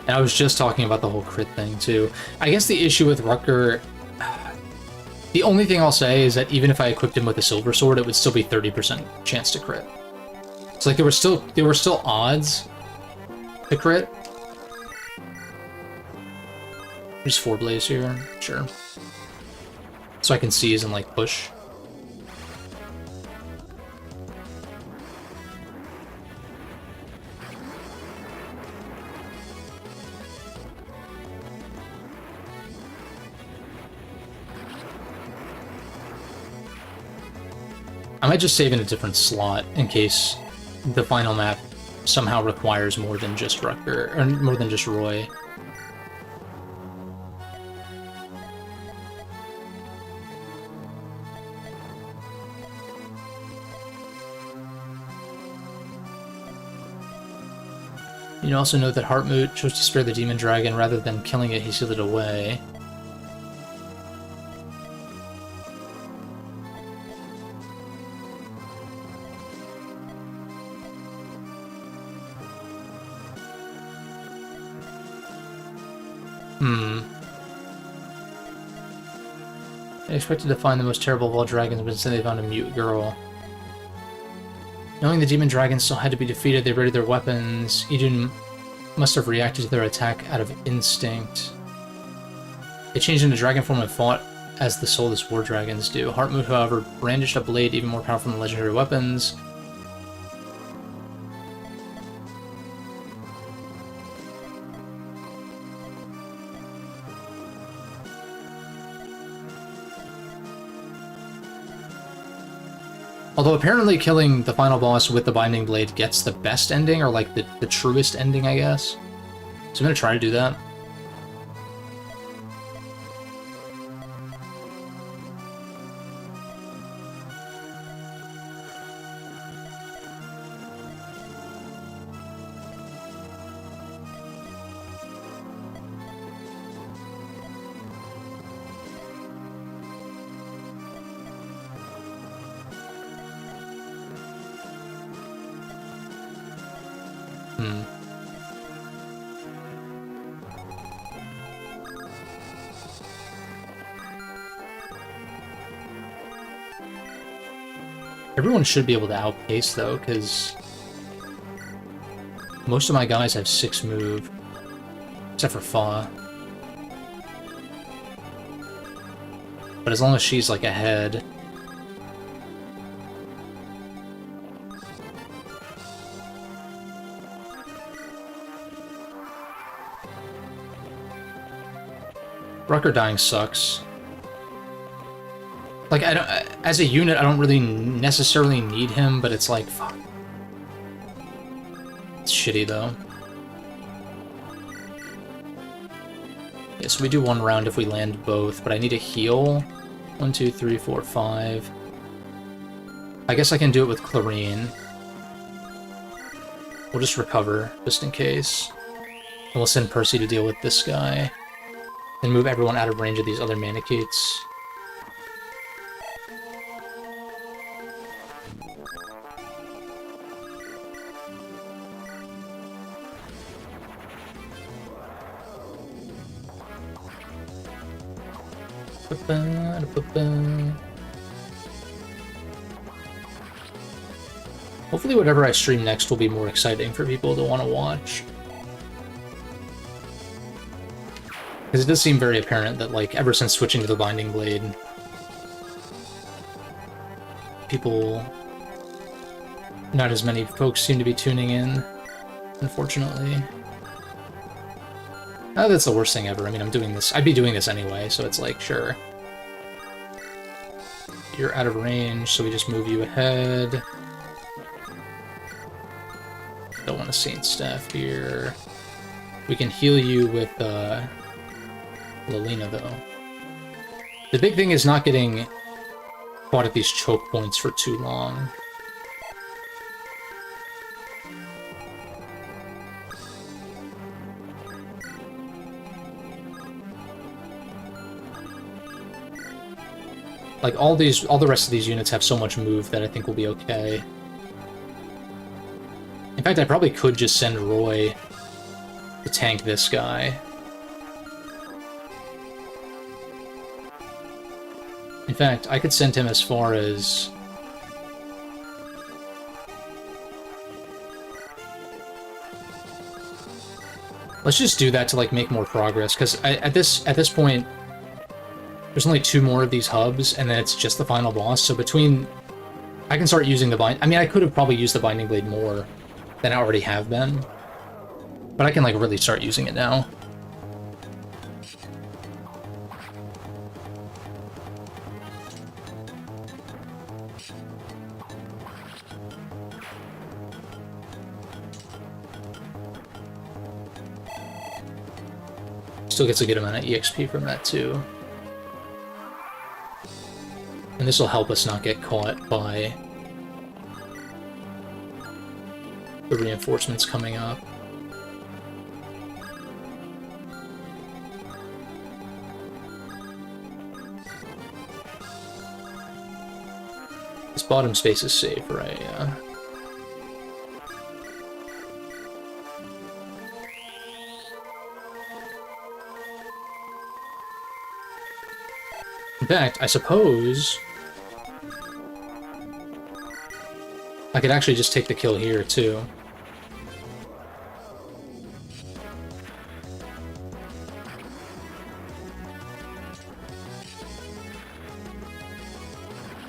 And I was just talking about the whole crit thing, too. I guess the issue with Rucker... The only thing I'll say is that even if I equipped him with a silver sword, it would still be 30% chance to crit. So like there were still odds to crit. There's 4 blaze here, sure. So I can seize and like push. I might just save in a different slot in case the final map somehow requires more than just Rucker, or more than just Roy. You also know that Heartmoot chose to spare the demon dragon rather than killing it, he sealed it away. I expected to find the most terrible of all dragons, but instead they found a mute girl. Knowing the demon dragons still had to be defeated, they readied their weapons. Eden must have reacted to their attack out of instinct. They changed into dragon form and fought as the soulless war dragons do. Heartmoot, however, brandished a blade even more powerful than legendary weapons. Although apparently killing the final boss with the Binding Blade gets the best ending, or like the truest ending, I guess. So I'm gonna try to do that. Everyone should be able to outpace, though, because most of my guys have 6 move, except for Fa. But as long as she's, like, ahead... Rucker dying sucks. Like, I don't, as a unit, I don't really necessarily need him, but it's like, fuck. It's shitty, though. Yeah, so we do 1 round if we land both, but I need a heal. 1, 2, 3, 4, 5. I guess I can do it with Clarine. We'll just recover, just in case. And we'll send Percy to deal with this guy. Then move everyone out of range of these other Manicates. Hopefully whatever I stream next will be more exciting for people to want to watch. Because it does seem very apparent that, like, ever since switching to the Binding Blade, people... not as many folks seem to be tuning in, unfortunately. Oh, that's the worst thing ever. I mean, I'm doing this... I'd be doing this anyway, so it's like, sure. You're out of range, so we just move you ahead. Don't want a Saint Staff here. We can heal you with, Lilina, though. The big thing is not getting caught at these choke points for too long. Like, all the rest of these units have so much move that I think we'll be okay. In fact, I probably could just send Roy to tank this guy. In fact, I could send him as far as... Let's just do that to, like, make more progress, because at this point, there's only 2 more of these hubs, and then it's just the final boss, so between... I can start using the I mean, I could have probably used the Binding Blade more than I already have been, but I can, like, really start using it now. Still gets a good amount of EXP from that, too. And this will help us not get caught by the reinforcements coming up. This bottom space is safe, right? Yeah. In fact, I suppose I could actually just take the kill here, too.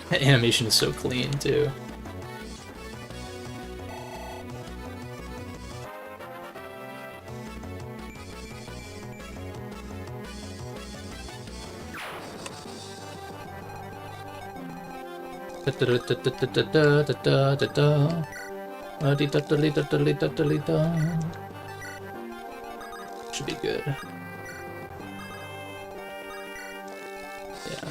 That animation is so clean, too. Should be good. Yeah.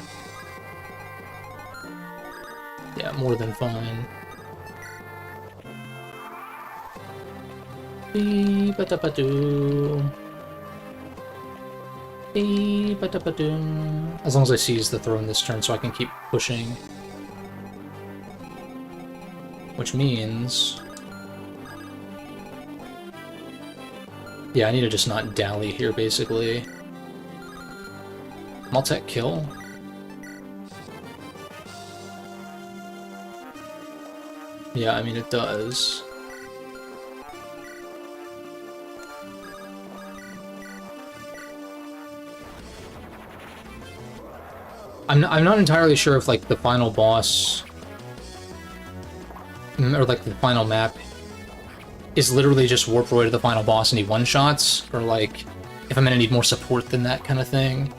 Yeah, more than fine. As long as I seize the throne this turn, so I can keep pushing. Which means... yeah, I need to just not dally here, basically. Maltech kill? Yeah, I mean, it does. I'm not entirely sure if, like, the final boss... or, like, the final map is literally just Warp Roy to the final boss and he one-shots, or, like, if I'm gonna need more support than that kind of thing.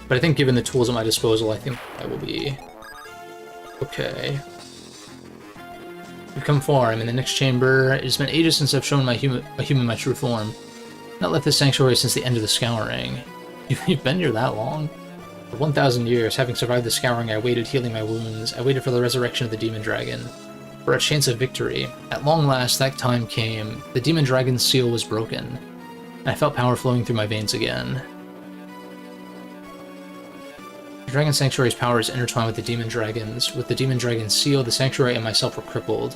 But I think given the tools at my disposal, I think I will be okay. We've come far. I'm in the next chamber. It has been ages since I've shown a human my true form. Not left this sanctuary since the end of the Scouring. You've been here that long? For 1,000 years, having survived the scouring, I waited, healing my wounds. I waited for the resurrection of the demon dragon, for a chance of victory. At long last, that time came. The demon dragon's seal was broken, and I felt power flowing through my veins again. The Dragon Sanctuary's power is intertwined with the demon dragon's. With the demon dragon's seal, the sanctuary and myself were crippled.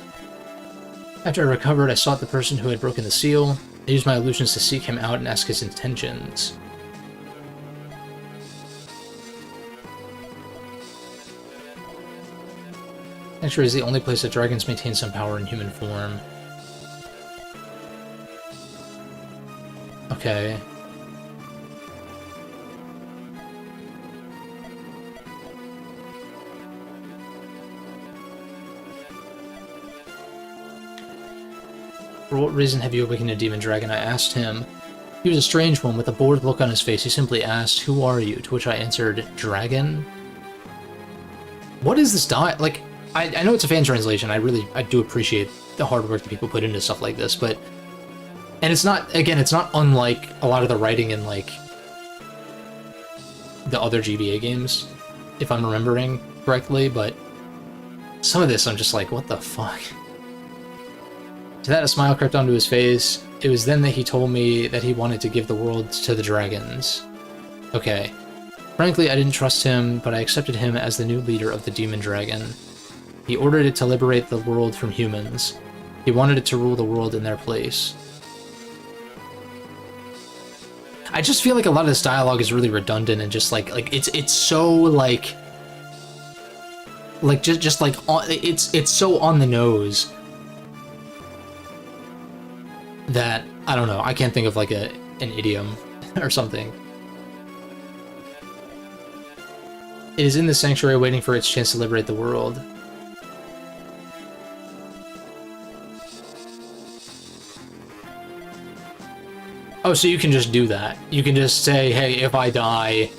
After I recovered, I sought the person who had broken the seal. I used my illusions to seek him out and ask his intentions. Sanctuary is the only place that dragons maintain some power in human form. Okay. For what reason have you awakened a demon dragon? I asked him. He was a strange one with a bored look on his face. He simply asked, "Who are you?" To which I answered, "Dragon." What is this like, I know it's a fan translation. I do appreciate the hard work that people put into stuff like this, but... And it's not, again, it's not unlike a lot of the writing in, like, the other GBA games, if I'm remembering correctly, but some of this I'm just like, what the fuck? To that, a smile crept onto his face. It was then that he told me that he wanted to give the world to the dragons. Okay. Frankly, I didn't trust him, but I accepted him as the new leader of the demon dragon. He ordered it to liberate the world from humans. He wanted it to rule the world in their place. I just feel like a lot of this dialogue is really redundant and just like it's so like just like it's so on the nose that I don't know. I can't think of like an idiom or something. It is in the sanctuary waiting for its chance to liberate the world. Oh, so you can just do that. You can just say, hey, if I die...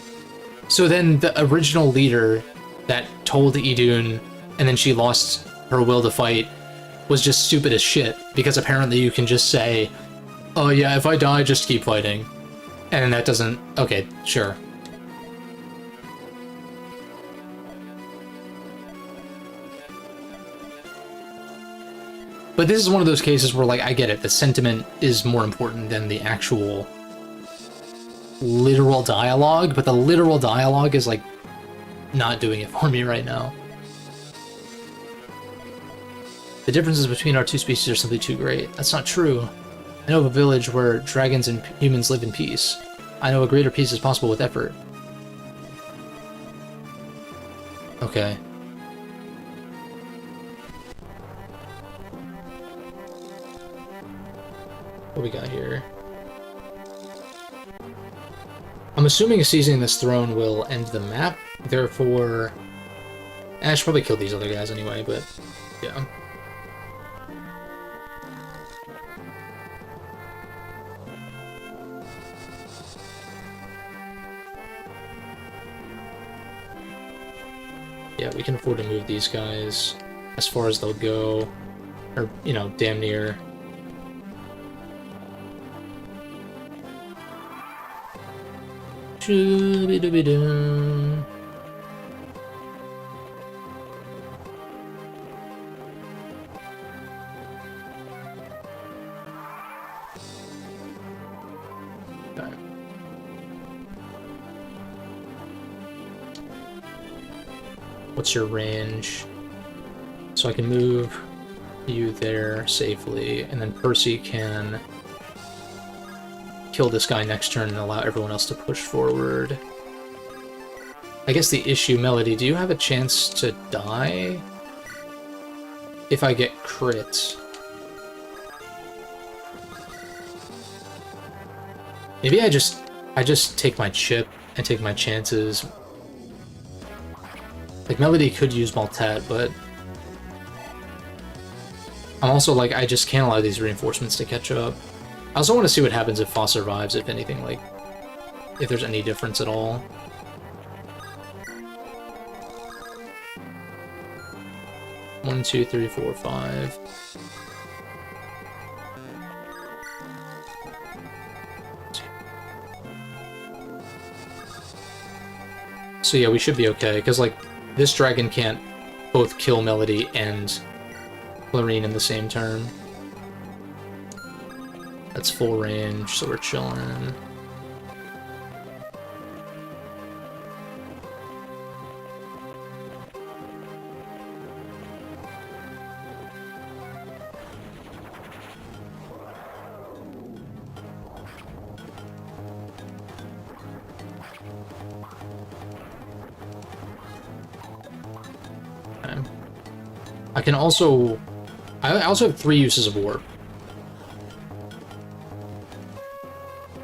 So then the original leader that told Idun, and then she lost her will to fight, was just stupid as shit, because apparently you can just say, oh yeah, if I die, just keep fighting. And that doesn't... Okay, sure. But this is one of those cases where, like, I get it. The sentiment is more important than the actual literal dialogue, but the literal dialogue is, like, not doing it for me right now. The differences between our two species are simply too great. That's not true. I know of a village where dragons and humans live in peace. I know a greater peace is possible with effort. Okay. What we got here? I'm assuming seizing this throne will end the map, therefore... I should probably kill these other guys anyway, but... yeah. Yeah, we can afford to move these guys as far as they'll go. Or, you know, damn near. Shoo-be-doo-be-doo. Okay. What's your range? So I can move you there safely, and then Percy can kill this guy next turn and allow everyone else to push forward. I guess the issue, Melody, do you have a chance to die if I get crit? Maybe I just take my chip and take my chances. Like, Melody could use Maltet, but I'm also like, I just can't allow these reinforcements to catch up. I also want to see what happens if Fa survives, if anything, like, if there's any difference at all. One, two, three, four, five. So yeah, we should be okay, because, like, this dragon can't both kill Melody and Clarine in the same turn. That's full range, so we're chilling. I can also... I also have 3 uses of warp.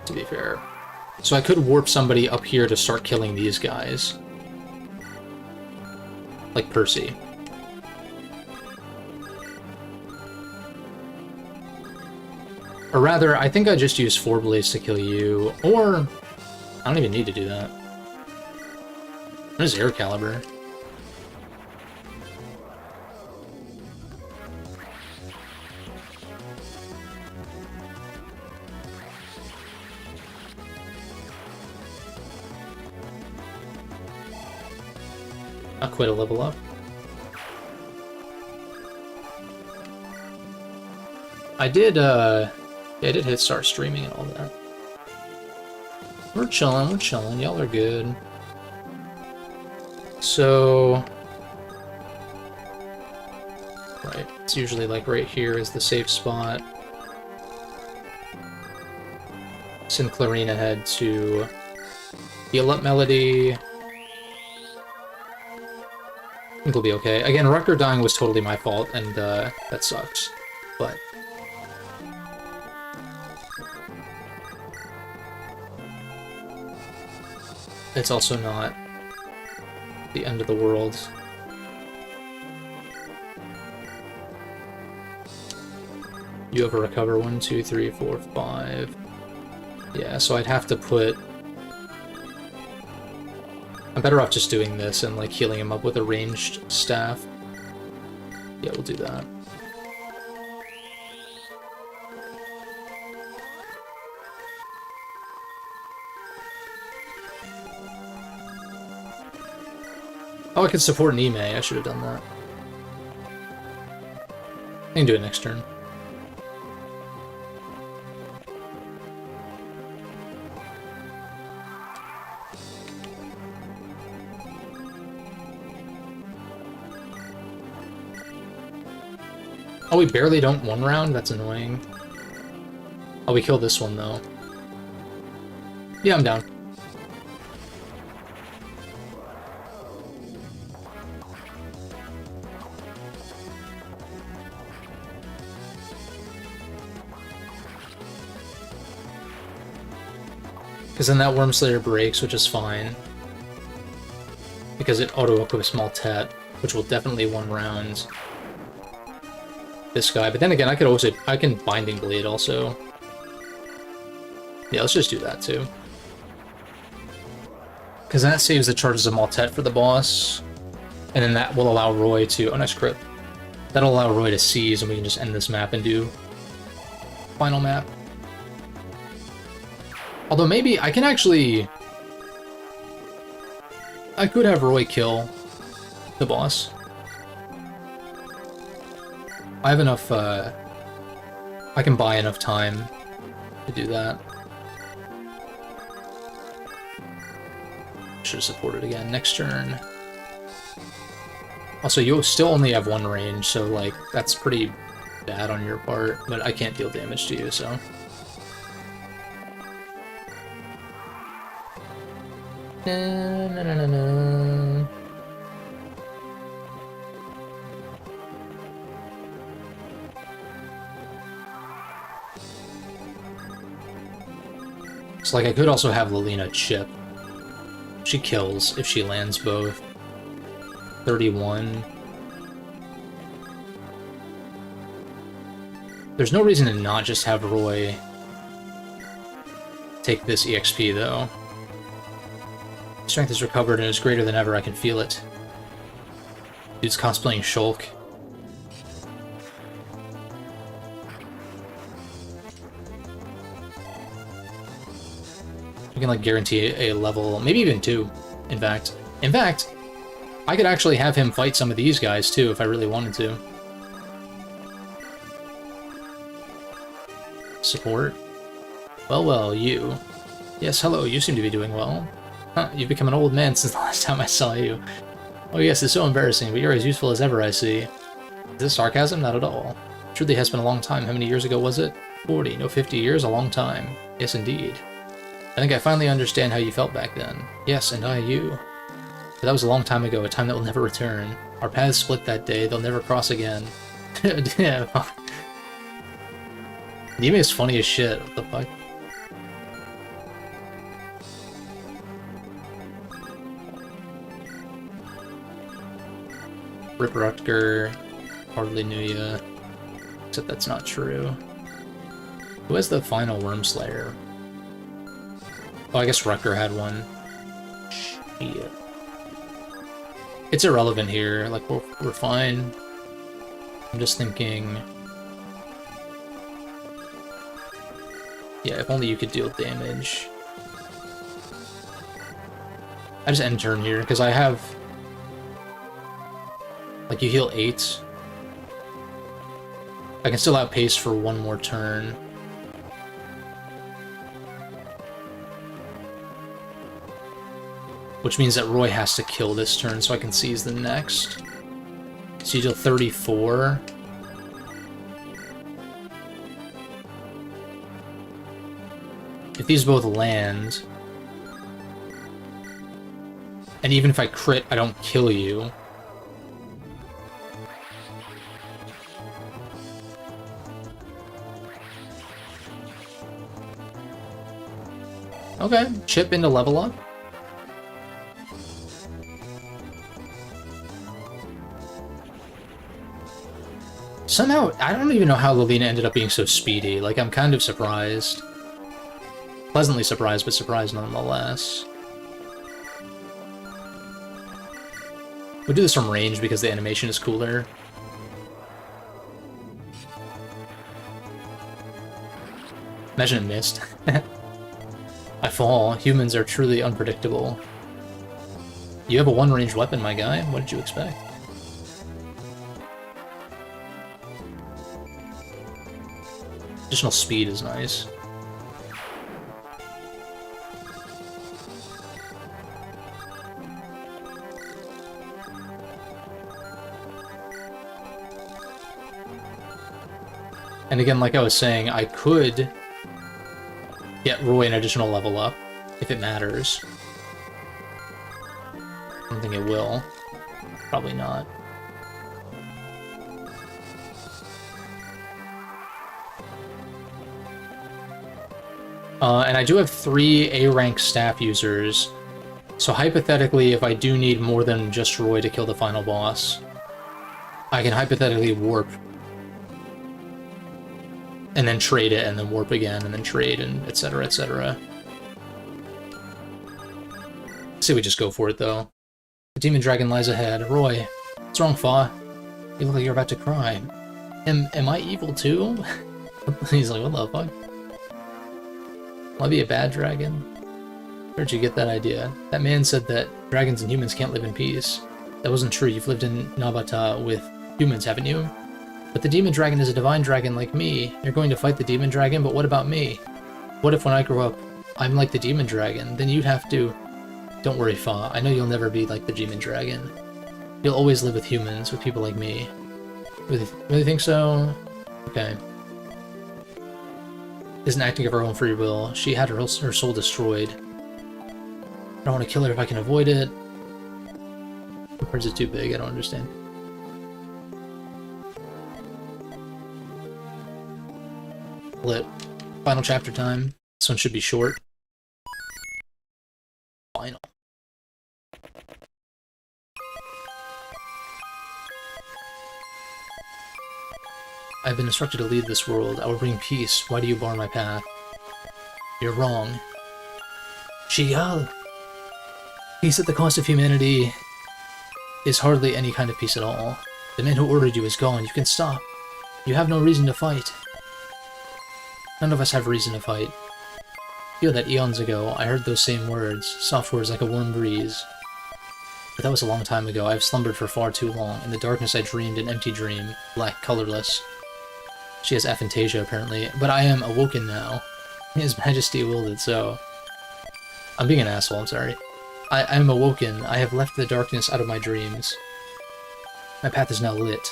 To be fair. So I could warp somebody up here to start killing these guys. Like Percy. Or rather, I think I just use 4 blades to kill you, or... I don't even need to do that. What is Air Caliber? Not quite a level up. I did hit start streaming and all that. We're chilling, y'all are good. So... Right, it's usually like right here is the safe spot. Send Clarine ahead to heal up Melody. I think we'll be okay. Again, Rucker dying was totally my fault, and that sucks. But... it's also not the end of the world. You have a recover 1, 2, 3, 4, 5. Yeah, so I'd have to put... I'm better off just doing this and, like, healing him up with a ranged staff. Yeah, we'll do that. Oh, I could support an Ime. I should have done that. I can do it next turn. Oh, we barely don't 1 round? That's annoying. Oh, we killed this one, though. Yeah, I'm down. Because then that Wormslayer breaks, which is fine. Because it auto-equips Maltet, which will definitely 1 round this guy. But then again, I can Binding Blade also. Yeah, let's just do that too. Because that saves the charges of Maltet for the boss. And then that will allow Roy to... oh, nice crit. That'll allow Roy to seize, and we can just end this map and do final map. Although maybe I can actually... I could have Roy kill the boss. I have enough, I can buy enough time to do that. Should have supported again. Next turn. Also, you still only have 1 range, so, like, that's pretty bad on your part, but I can't deal damage to you, so... Na. So, like, I could also have Lilina chip. She kills if she lands both. 31. There's no reason to not just have Roy take this EXP, though. Strength is recovered and is greater than ever, I can feel it. Dude's cosplaying Shulk. We can, like, guarantee a level, maybe even 2, in fact. In fact, I could actually have him fight some of these guys, too, if I really wanted to. Support? Well, well, you. Yes, hello, you seem to be doing well. Huh, you've become an old man since the last time I saw you. Oh yes, it's so embarrassing, but you're as useful as ever, I see. Is this sarcasm? Not at all. Truly has been a long time. How many years ago was it? 40, no 50 years, a long time. Yes, indeed. I think I finally understand how you felt back then. Yes, and I you. But that was a long time ago, a time that will never return. Our paths split that day, they'll never cross again. Yeah. Nime is funny as shit, what the fuck? Rip Rutger, hardly knew ya. Except that's not true. Who has the final Worm Slayer? Oh, I guess Rutger had one. Shit. It's irrelevant here, like, we're fine. I'm just thinking... Yeah, if only you could deal damage. I just end turn here, because I have... Like, you heal 8. I can still outpace for one more turn. Which means that Roy has to kill this turn so I can seize the next. So you deal 34. If these both land... And even if I crit, I don't kill you. Okay, chip into level up. Somehow, I don't even know how Lilina ended up being so speedy. Like, I'm kind of surprised. Pleasantly surprised, but surprised nonetheless. We'll do this from range because the animation is cooler. Imagine it missed. I fall. Humans are truly unpredictable. You have a one-range weapon, my guy. What did you expect? Additional speed is nice. And again, like I was saying, I could get Roy an additional level up, if it matters. I don't think it will. Probably not. And I do have 3 A-rank staff users, so hypothetically, if I do need more than just Roy to kill the final boss, I can hypothetically warp and then trade it, and then warp again, and then trade, and etc., etc. Say we just go for it, though. The demon dragon lies ahead. Roy, what's wrong, Fa? You look like you're about to cry. Am I evil, too? He's like, what the fuck? Will I be a bad dragon? Where'd you get that idea? That man said that dragons and humans can't live in peace. That wasn't true. You've lived in Nabata with humans, haven't you? But the demon dragon is a divine dragon like me. You're going to fight the demon dragon, but what about me? What if when I grow up, I'm like the demon dragon? Then you'd have to... Don't worry, Fa. I know you'll never be like the demon dragon. You'll always live with humans, with people like me. Really think so? Okay. Isn't acting of her own free will. She had her soul destroyed. I don't want to kill her if I can avoid it. Or is it too big? I don't understand. Lit. Final chapter time. This one should be short. Final. I've been instructed to lead this world. I will bring peace. Why do you bar my path? You're wrong. Chial! Peace at the cost of humanity is hardly any kind of peace at all. The man who ordered you is gone. You can stop. You have no reason to fight. None of us have reason to fight. I feel that eons ago, I heard those same words, soft words like a warm breeze. But that was a long time ago. I've slumbered for far too long. In the darkness I dreamed an empty dream, black, colorless. She has aphantasia, apparently. But I am awoken now. His Majesty willed it so. I'm being an asshole, I'm sorry. I am awoken. I have left the darkness out of my dreams. My path is now lit.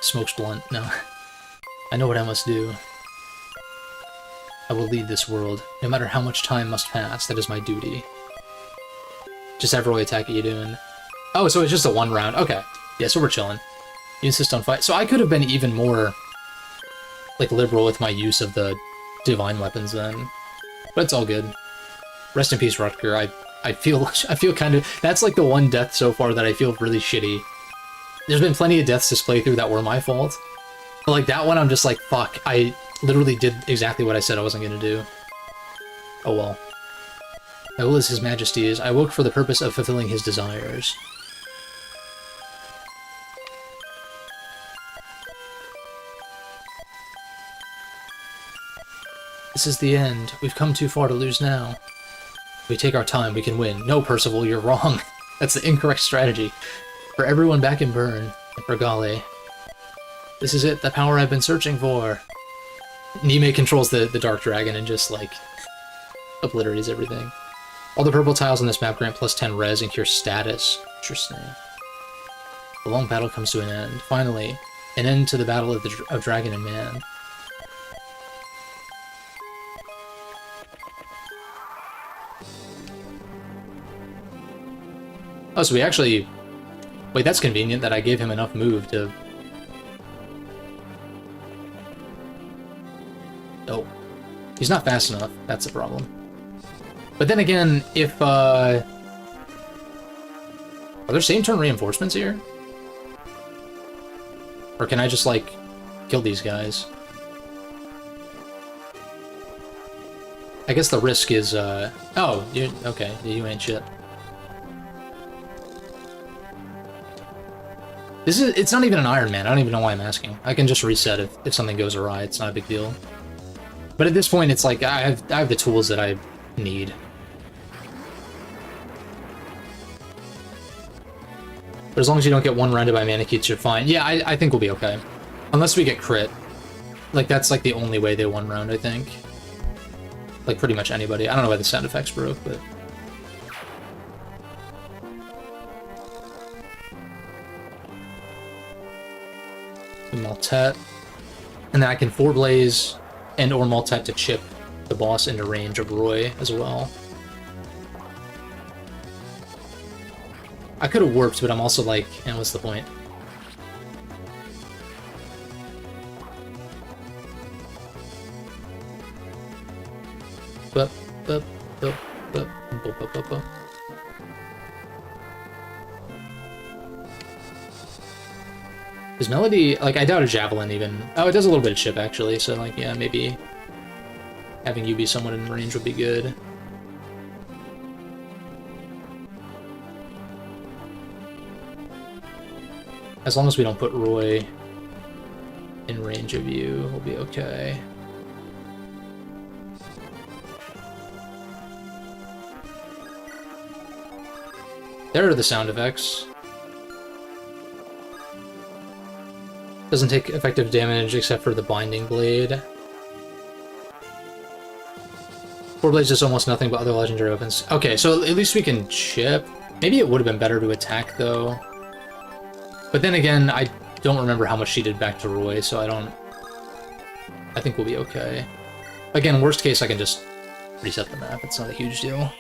Smokes blunt. No. I know what I must do. I will lead this world. No matter how much time must pass, that is my duty. Just have Roy attack you doing. Oh, so it's just a one round. Okay. Yeah, so we're chilling. You insist on fight. So I could have been even more, like, liberal with my use of the divine weapons then. But it's all good. Rest in peace, Rutger. I feel kind of... That's, like, the one death so far that I feel really shitty. There's been plenty of deaths this playthrough that were my fault. But, like, that one I'm just like, fuck. I literally did exactly what I said I wasn't gonna do. Oh well. My will is His Majesty's. I woke for the purpose of fulfilling his desires. This is the end. We've come too far to lose now. If we take our time, we can win. No, Percival, you're wrong. That's the incorrect strategy. For everyone back in Bern, and for Gale. This is it, the power I've been searching for. Nime controls the Dark Dragon and just, like, obliterates everything. All the purple tiles on this map grant plus 10 res and cure status. Interesting. The long battle comes to an end. Finally, an end to the battle of Dragon and Man. Oh, so we actually... Wait, that's convenient that I gave him enough move to... Oh. He's not fast enough. That's the problem. But then again, if, Are there same turn reinforcements here? Or can I just, like, kill these guys? I guess the risk is, Oh, okay, you ain't shit. It's not even an Iron Man. I don't even know why I'm asking. I can just reset if something goes awry. It's not a big deal. But at this point, it's like, I have the tools that I need. But as long as you don't get one-rounded by Manakits, you're fine. Yeah, I think we'll be okay. Unless we get crit. Like, that's like the only way they one-round, I think. Like, pretty much anybody. I don't know why the sound effects broke, but... Maltet. And then I can 4-blaze and or Maltet to chip the boss into range of Roy as well. I could have warped, but I'm also like, and what's the point? Bup, bup, bup, bup, bup, bup, bup, bup. Is Melody, like, I doubt a Javelin even. Oh, it does a little bit of chip, actually, so, like, yeah, maybe having you be someone in range would be good. As long as we don't put Roy in range of you, we'll be okay. There are the sound effects. Doesn't take effective damage except for the Binding Blade. 4 Blades is almost nothing but other legendary weapons. Okay, so at least we can chip. Maybe it would have been better to attack, though. But then again, I don't remember how much she did back to Roy, so I think we'll be okay. Again, worst case, I can just reset the map. It's not a huge deal.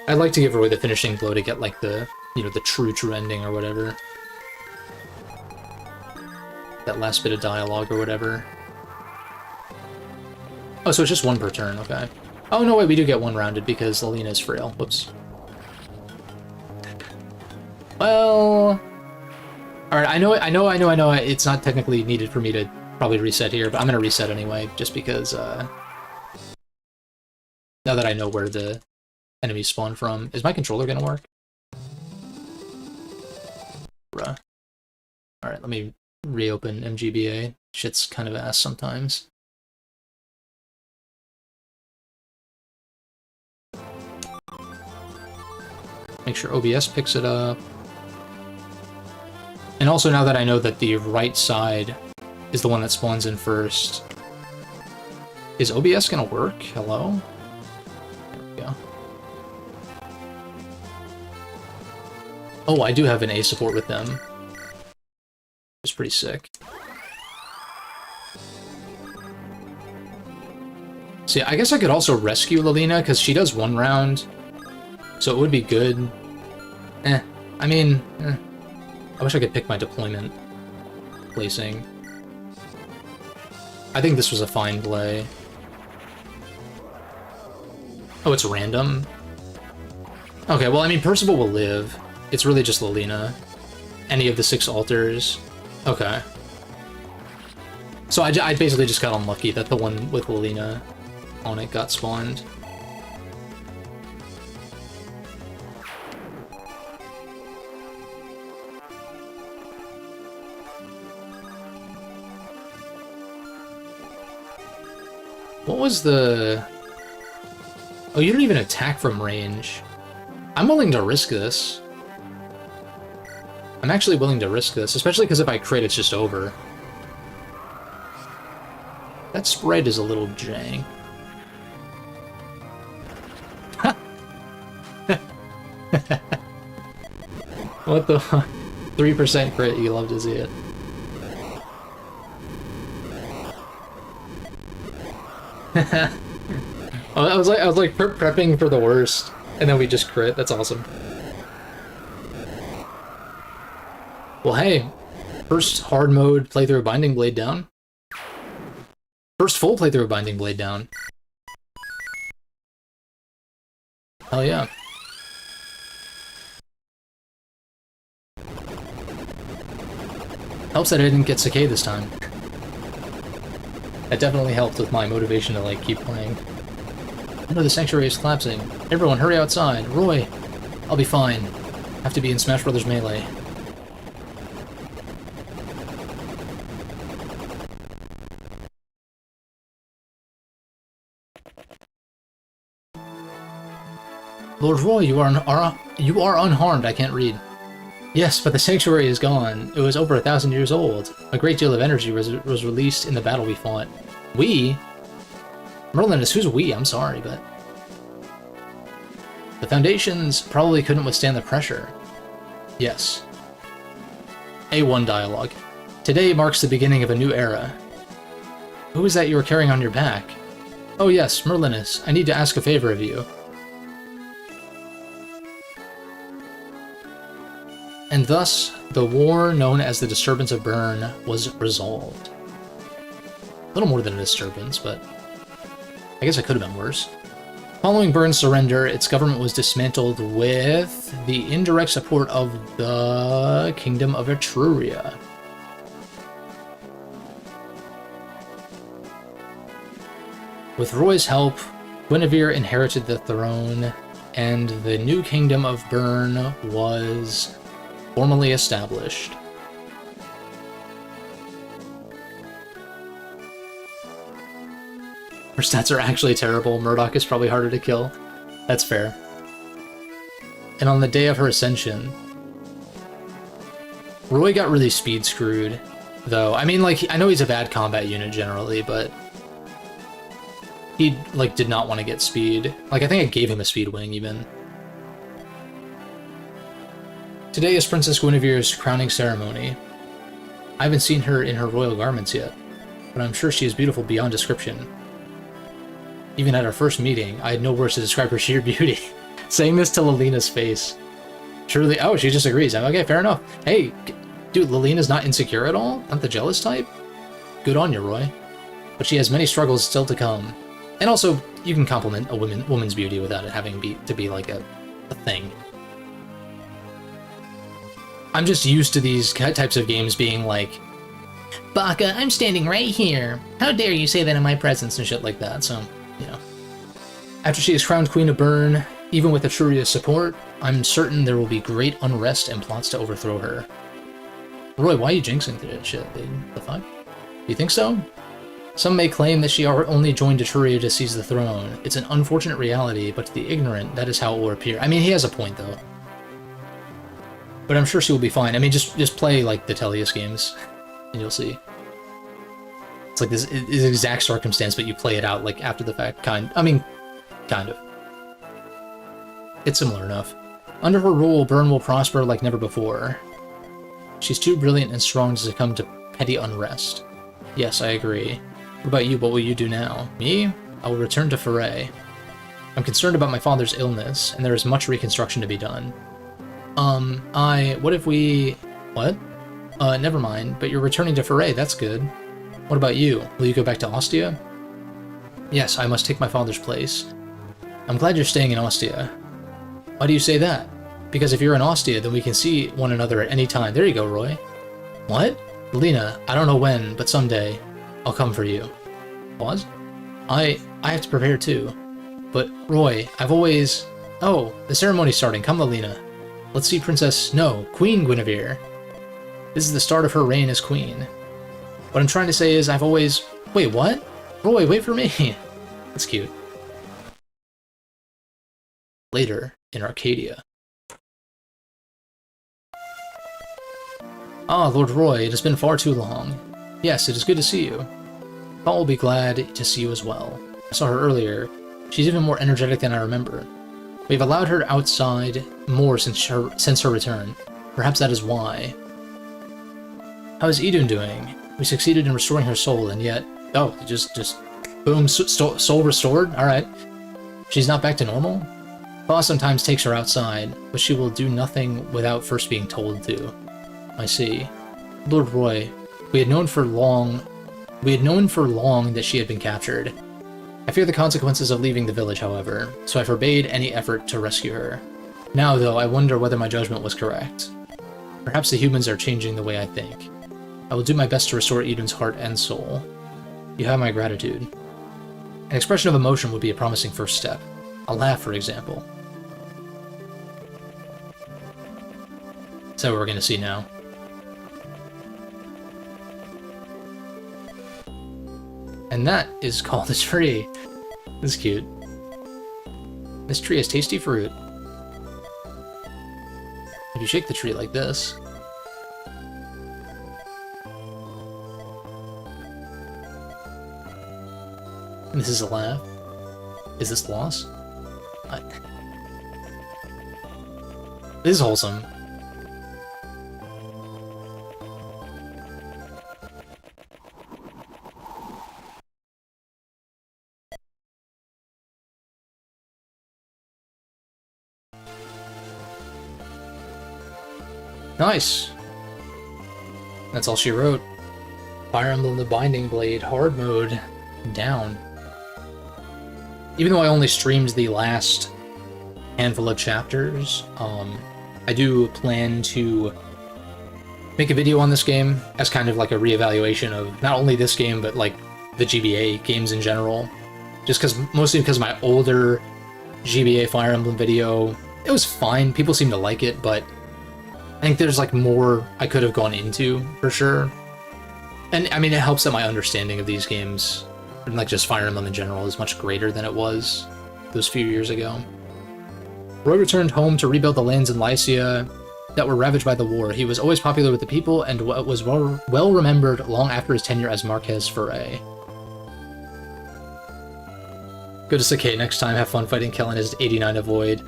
I'd like to give Roy the finishing blow to get, like, the, you know, the true ending or whatever. That last bit of dialogue or whatever. Oh, so it's just one per turn, okay. Oh, no, wait, we do get one rounded because Alina is frail. Whoops. Well... Alright, I know it's not technically needed for me to probably reset here, but I'm gonna reset anyway, just because, now that I know where the enemies spawn from. Is my controller gonna work? Bruh. Alright, let me reopen MGBA. Shit's kind of ass sometimes. Make sure OBS picks it up. And also, now that I know that the right side is the one that spawns in first, is OBS gonna work? Hello? There we go. Oh, I do have an A support with them. It's pretty sick. See, I guess I could also rescue Lilina, because she does one round, so it would be good. I mean, I wish I could pick my deployment placing. I think this was a fine play. Oh, it's random? Okay, well, I mean, Percival will live. It's really just Lilina. Any of the 6 altars. Okay. So I basically just got unlucky that the one with Lilina on it got spawned. What was the... Oh, you don't even attack from range. I'm willing to risk this. I'm actually willing to risk this, especially because if I crit, it's just over. That spread is a little jank. What the 3% crit, you love to see it. I was like prepping for the worst, and then we just crit. That's awesome. Well, hey, first hard mode playthrough of Binding Blade down. First full playthrough of Binding Blade down. Hell yeah. Helps that I didn't get Sakai this time. That definitely helped with my motivation to, like, keep playing. I know the sanctuary is collapsing. Everyone, hurry outside. Roy, I'll be fine. Have to be in Smash Brothers Melee. Lord Roy, you are unharmed. I can't read. Yes, but the sanctuary is gone. It was over 1,000 years old. A great deal of energy was released in the battle we fought. We? Merlin is who's we? I'm sorry, but... The foundations probably couldn't withstand the pressure. Yes. A1 dialogue. Today marks the beginning of a new era. Who is that you are carrying on your back? Oh yes, Merlinus. I need to ask a favor of you. And thus, the war known as the Disturbance of Bern was resolved. A little more than a disturbance, but I guess it could have been worse. Following Bern's surrender, its government was dismantled with the indirect support of the Kingdom of Etruria. With Roy's help, Guinevere inherited the throne, and the new Kingdom of Bern was formally established. Her stats are actually terrible. Murdoch is probably harder to kill. That's fair. And on the day of her ascension, Roy got really speed screwed, though. I mean, like, I know he's a bad combat unit generally, but he, like, did not want to get speed. Like, I think I gave him a speed wing, even. Today is Princess Guinevere's crowning ceremony. I haven't seen her in her royal garments yet, but I'm sure she is beautiful beyond description. Even at our first meeting, I had no words to describe her sheer beauty. Saying this to Lilina's face. Surely, oh, she just agrees. Okay, fair enough. Hey, dude, Lilina's not insecure at all? Not the jealous type? Good on you, Roy. But she has many struggles still to come. And also, you can compliment a woman's beauty without it having to be like a thing. I'm just used to these types of games being like, Baka, I'm standing right here. How dare you say that in my presence and shit like that, so, you know. After she is crowned Queen of Bern, even with Etruria's support, I'm certain there will be great unrest and plots to overthrow her. Roy, why are you jinxing that shit, dude? The fuck? You think so? Some may claim that she only joined Etruria to seize the throne. It's an unfortunate reality, but to the ignorant, that is how it will appear. I mean, he has a point, though. But I'm sure she will be fine. I mean, just play, like, the Tellius games, and you'll see. It's like this is exact circumstance, but you play it out, like, after the fact, kind of. It's similar enough. Under her rule, Byrne will prosper like never before. She's too brilliant and strong to succumb to petty unrest. Yes, I agree. What about you? What will you do now? Me? I will return to Foray. I'm concerned about my father's illness, and there is much reconstruction to be done. What if we... What? Never mind, but you're returning to Foray, that's good. What about you? Will you go back to Ostia? Yes, I must take my father's place. I'm glad you're staying in Ostia. Why do you say that? Because if you're in Ostia, then we can see one another at any time. There you go, Roy. What? Lena, I don't know when, but someday, I'll come for you. What? I have to prepare too. But, Roy, I've always... Oh, the ceremony's starting. Come, Lena. Let's see Queen Guinevere. This is the start of her reign as queen. What I'm trying to say is I've always... Wait, what? Roy, wait for me. That's cute. Later, in Arcadia. Ah, Lord Roy, it has been far too long. Yes, it is good to see you. Paul will be glad to see you as well. I saw her earlier. She's even more energetic than I remember. We've allowed her outside more since her return. Perhaps that is why. How is Idun doing? We succeeded in restoring her soul, and yet... Oh, just boom, soul restored? Alright. She's not back to normal? Pa sometimes takes her outside, but she will do nothing without first being told to. I see. Lord Roy, we had known for long that she had been captured. I fear the consequences of leaving the village, however, so I forbade any effort to rescue her. Now, though, I wonder whether my judgment was correct. Perhaps the humans are changing the way I think. I will do my best to restore Idun's heart and soul. You have my gratitude. An expression of emotion would be a promising first step. A laugh, for example. Is that what we're going to see now? And that is called a tree. This is cute. This tree has tasty fruit. If you shake the tree like this... And this is a laugh. Is this loss? This is wholesome. Nice! That's all she wrote. Fire Emblem the Binding Blade, hard mode, down. Even though I only streamed the last handful of chapters, I do plan to make a video on this game as kind of like a reevaluation of not only this game, but like the GBA games in general. Mostly because my older GBA Fire Emblem video, it was fine, people seem to like it, but I think there's like more I could have gone into, for sure. And I mean, it helps that my understanding of these games, and like just Fire Emblem in general, is much greater than it was those few years ago. Roy returned home to rebuild the lands in Lycia that were ravaged by the war. He was always popular with the people and was well remembered long after his tenure as Marquez Foray. Go to Sakai next time, have fun fighting Kellen as 89 Avoid.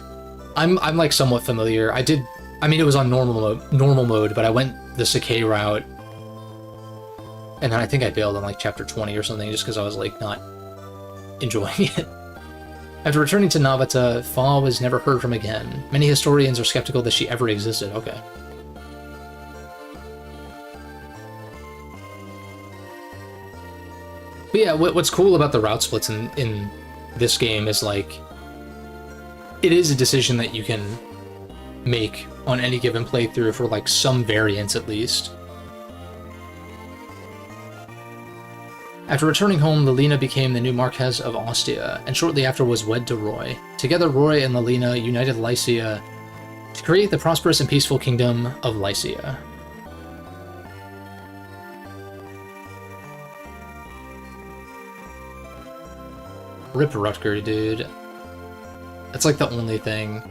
I'm like somewhat familiar. I mean, it was on normal mode, but I went the Sakai route, and then I think I bailed on like chapter 20 or something, just because I was like not enjoying it. After returning to Navata, Fa was never heard from again. Many historians are skeptical that she ever existed. Okay. But yeah, what's cool about the route splits in this game is like, it is a decision that you can make on any given playthrough for like some variance at least. After returning home, Lilina became the new Marquess of Ostia, and shortly after was wed to Roy. Together, Roy and Lilina united Lycia to create the prosperous and peaceful kingdom of Lycia. Rip Rutger, dude. That's like the only thing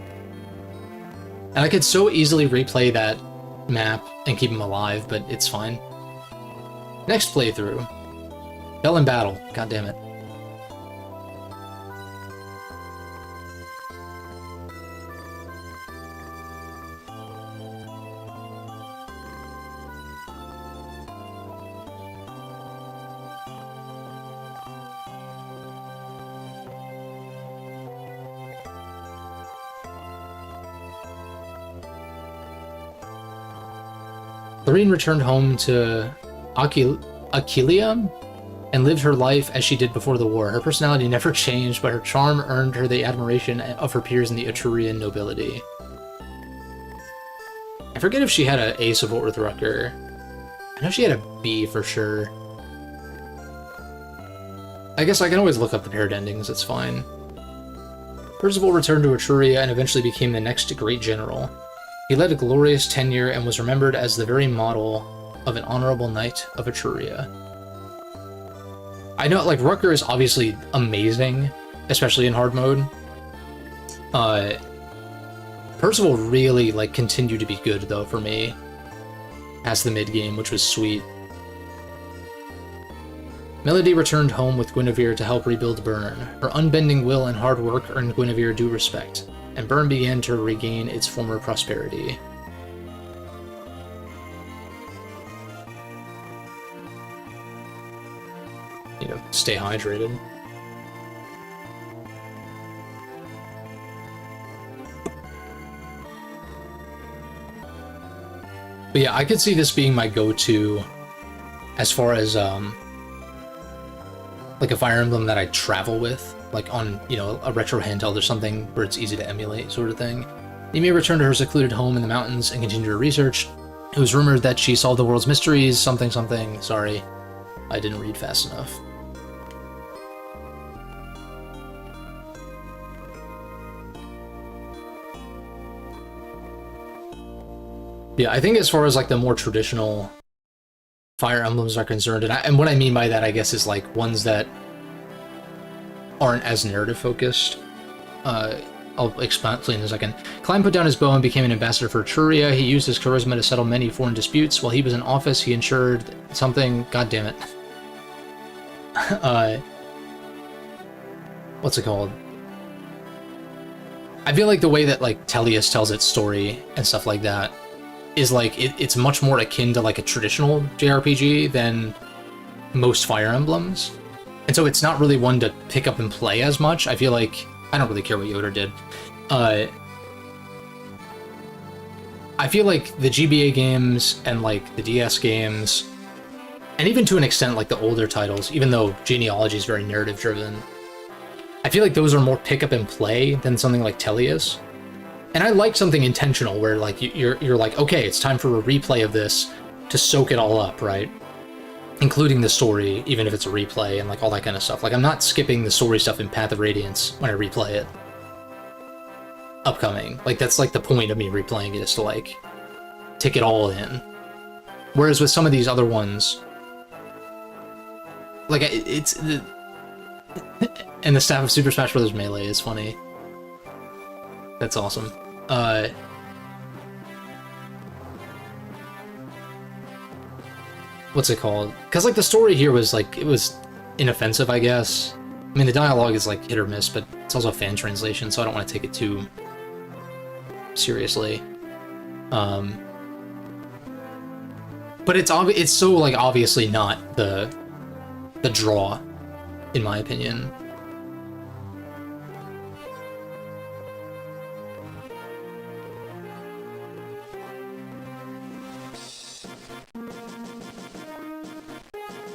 And I could so easily replay that map and keep him alive, but it's fine. Next playthrough. Fell in battle. God damn it. Lorene returned home to Aquilia and lived her life as she did before the war. Her personality never changed, but her charm earned her the admiration of her peers in the Etrurian nobility. I forget if she had an A support with Rucker. I know she had a B for sure. I guess I can always look up the paired endings, it's fine. Percival returned to Etruria and eventually became the next great general. He led a glorious tenure and was remembered as the very model of an honorable knight of Etruria. I know, like, Rucker is obviously amazing, especially in hard mode. Percival really, like, continued to be good, though, for me. Past the mid-game, which was sweet. Melody returned home with Guinevere to help rebuild Bern. Her unbending will and hard work earned Guinevere due respect, and Bern began to regain its former prosperity. You know, stay hydrated. But yeah, I could see this being my go-to as far as, like a Fire Emblem that I travel with, like on, you know, a retro handheld or something where it's easy to emulate, sort of thing. Ymir returned to her secluded home in the mountains and continued her research. It was rumored that she solved the world's mysteries, something something. Sorry, I didn't read fast enough. Yeah, I think as far as like the more traditional Fire Emblems are concerned, and what I mean by that, I guess, is like ones that aren't as narrative focused. I'll explain in a second. Klein put down his bow and became an ambassador for Etruria. He used his charisma to settle many foreign disputes. While he was in office, he ensured something. God damn it. What's it called? I feel like the way that like Tellius tells its story and stuff like that is like it's much more akin to like a traditional JRPG than most Fire Emblems. And so it's not really one to pick up and play as much. I feel like I don't really care what Yoda did. I feel like the GBA games and like the DS games, and even to an extent like the older titles, even though Genealogy is very narrative driven, I feel like those are more pick up and play than something like Tellius. And I like something intentional where like you're like, okay, it's time for a replay of this to soak it all up, right? Including the story, even if it's a replay and like all that kind of stuff. Like I'm not skipping the story stuff in Path of Radiance when I replay it. Upcoming. Like that's like the point of me replaying it, is to like take it all in. Whereas with some of these other ones, like it's and the staff of Super Smash Bros. Melee is funny. That's awesome. What's it called? Because like the story here was like, it was inoffensive, I guess. I mean, the dialogue is like hit or miss, but it's also a fan translation, so I don't want to take it too seriously. But it's so like obviously not the draw, in my opinion.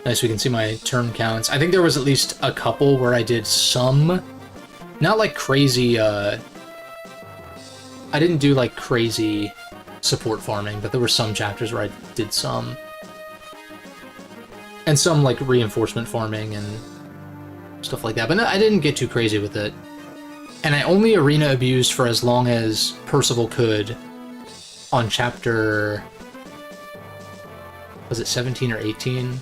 Nice, we can see my turn counts. I think there was at least a couple where I did some, not like crazy, I didn't do like crazy support farming, but there were some chapters where I did some. And some like reinforcement farming and stuff like that, but I didn't get too crazy with it. And I only arena abused for as long as Percival could on chapter, was it 17 or 18?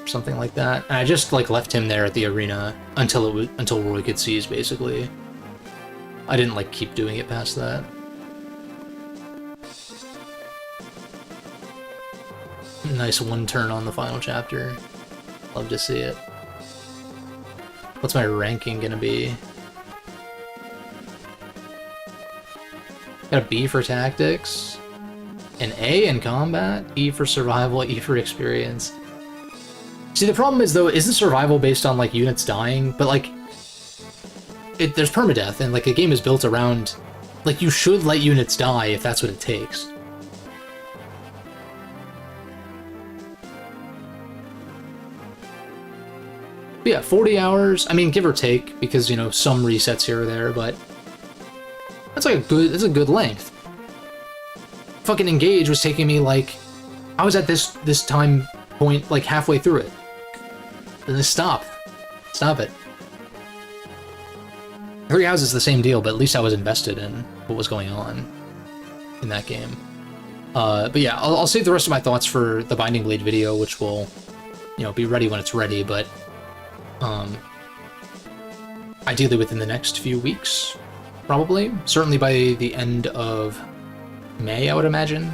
Something like that, and I just like left him there at the arena until Roy could seize, basically. I didn't like keep doing it past that. nice one turn on the final chapter. Love to see it. What's my ranking gonna be? Got a B for tactics, an A in combat, E for survival, E for experience. See, the problem is, though, isn't survival based on, like, units dying? But, like, there's permadeath, and, like, a game is built around... Like, you should let units die if that's what it takes. But yeah, 40 hours, I mean, give or take, because, you know, some resets here or there, but... That's a good length. Fucking Engage was taking me, like... I was at this time point, like, halfway through it. And then stop. Stop it. Three Houses is the same deal, but at least I was invested in what was going on in that game. But yeah, I'll save the rest of my thoughts for the Binding Blade video, which will, you know, be ready when it's ready, but ideally within the next few weeks, probably. Certainly by the end of May, I would imagine.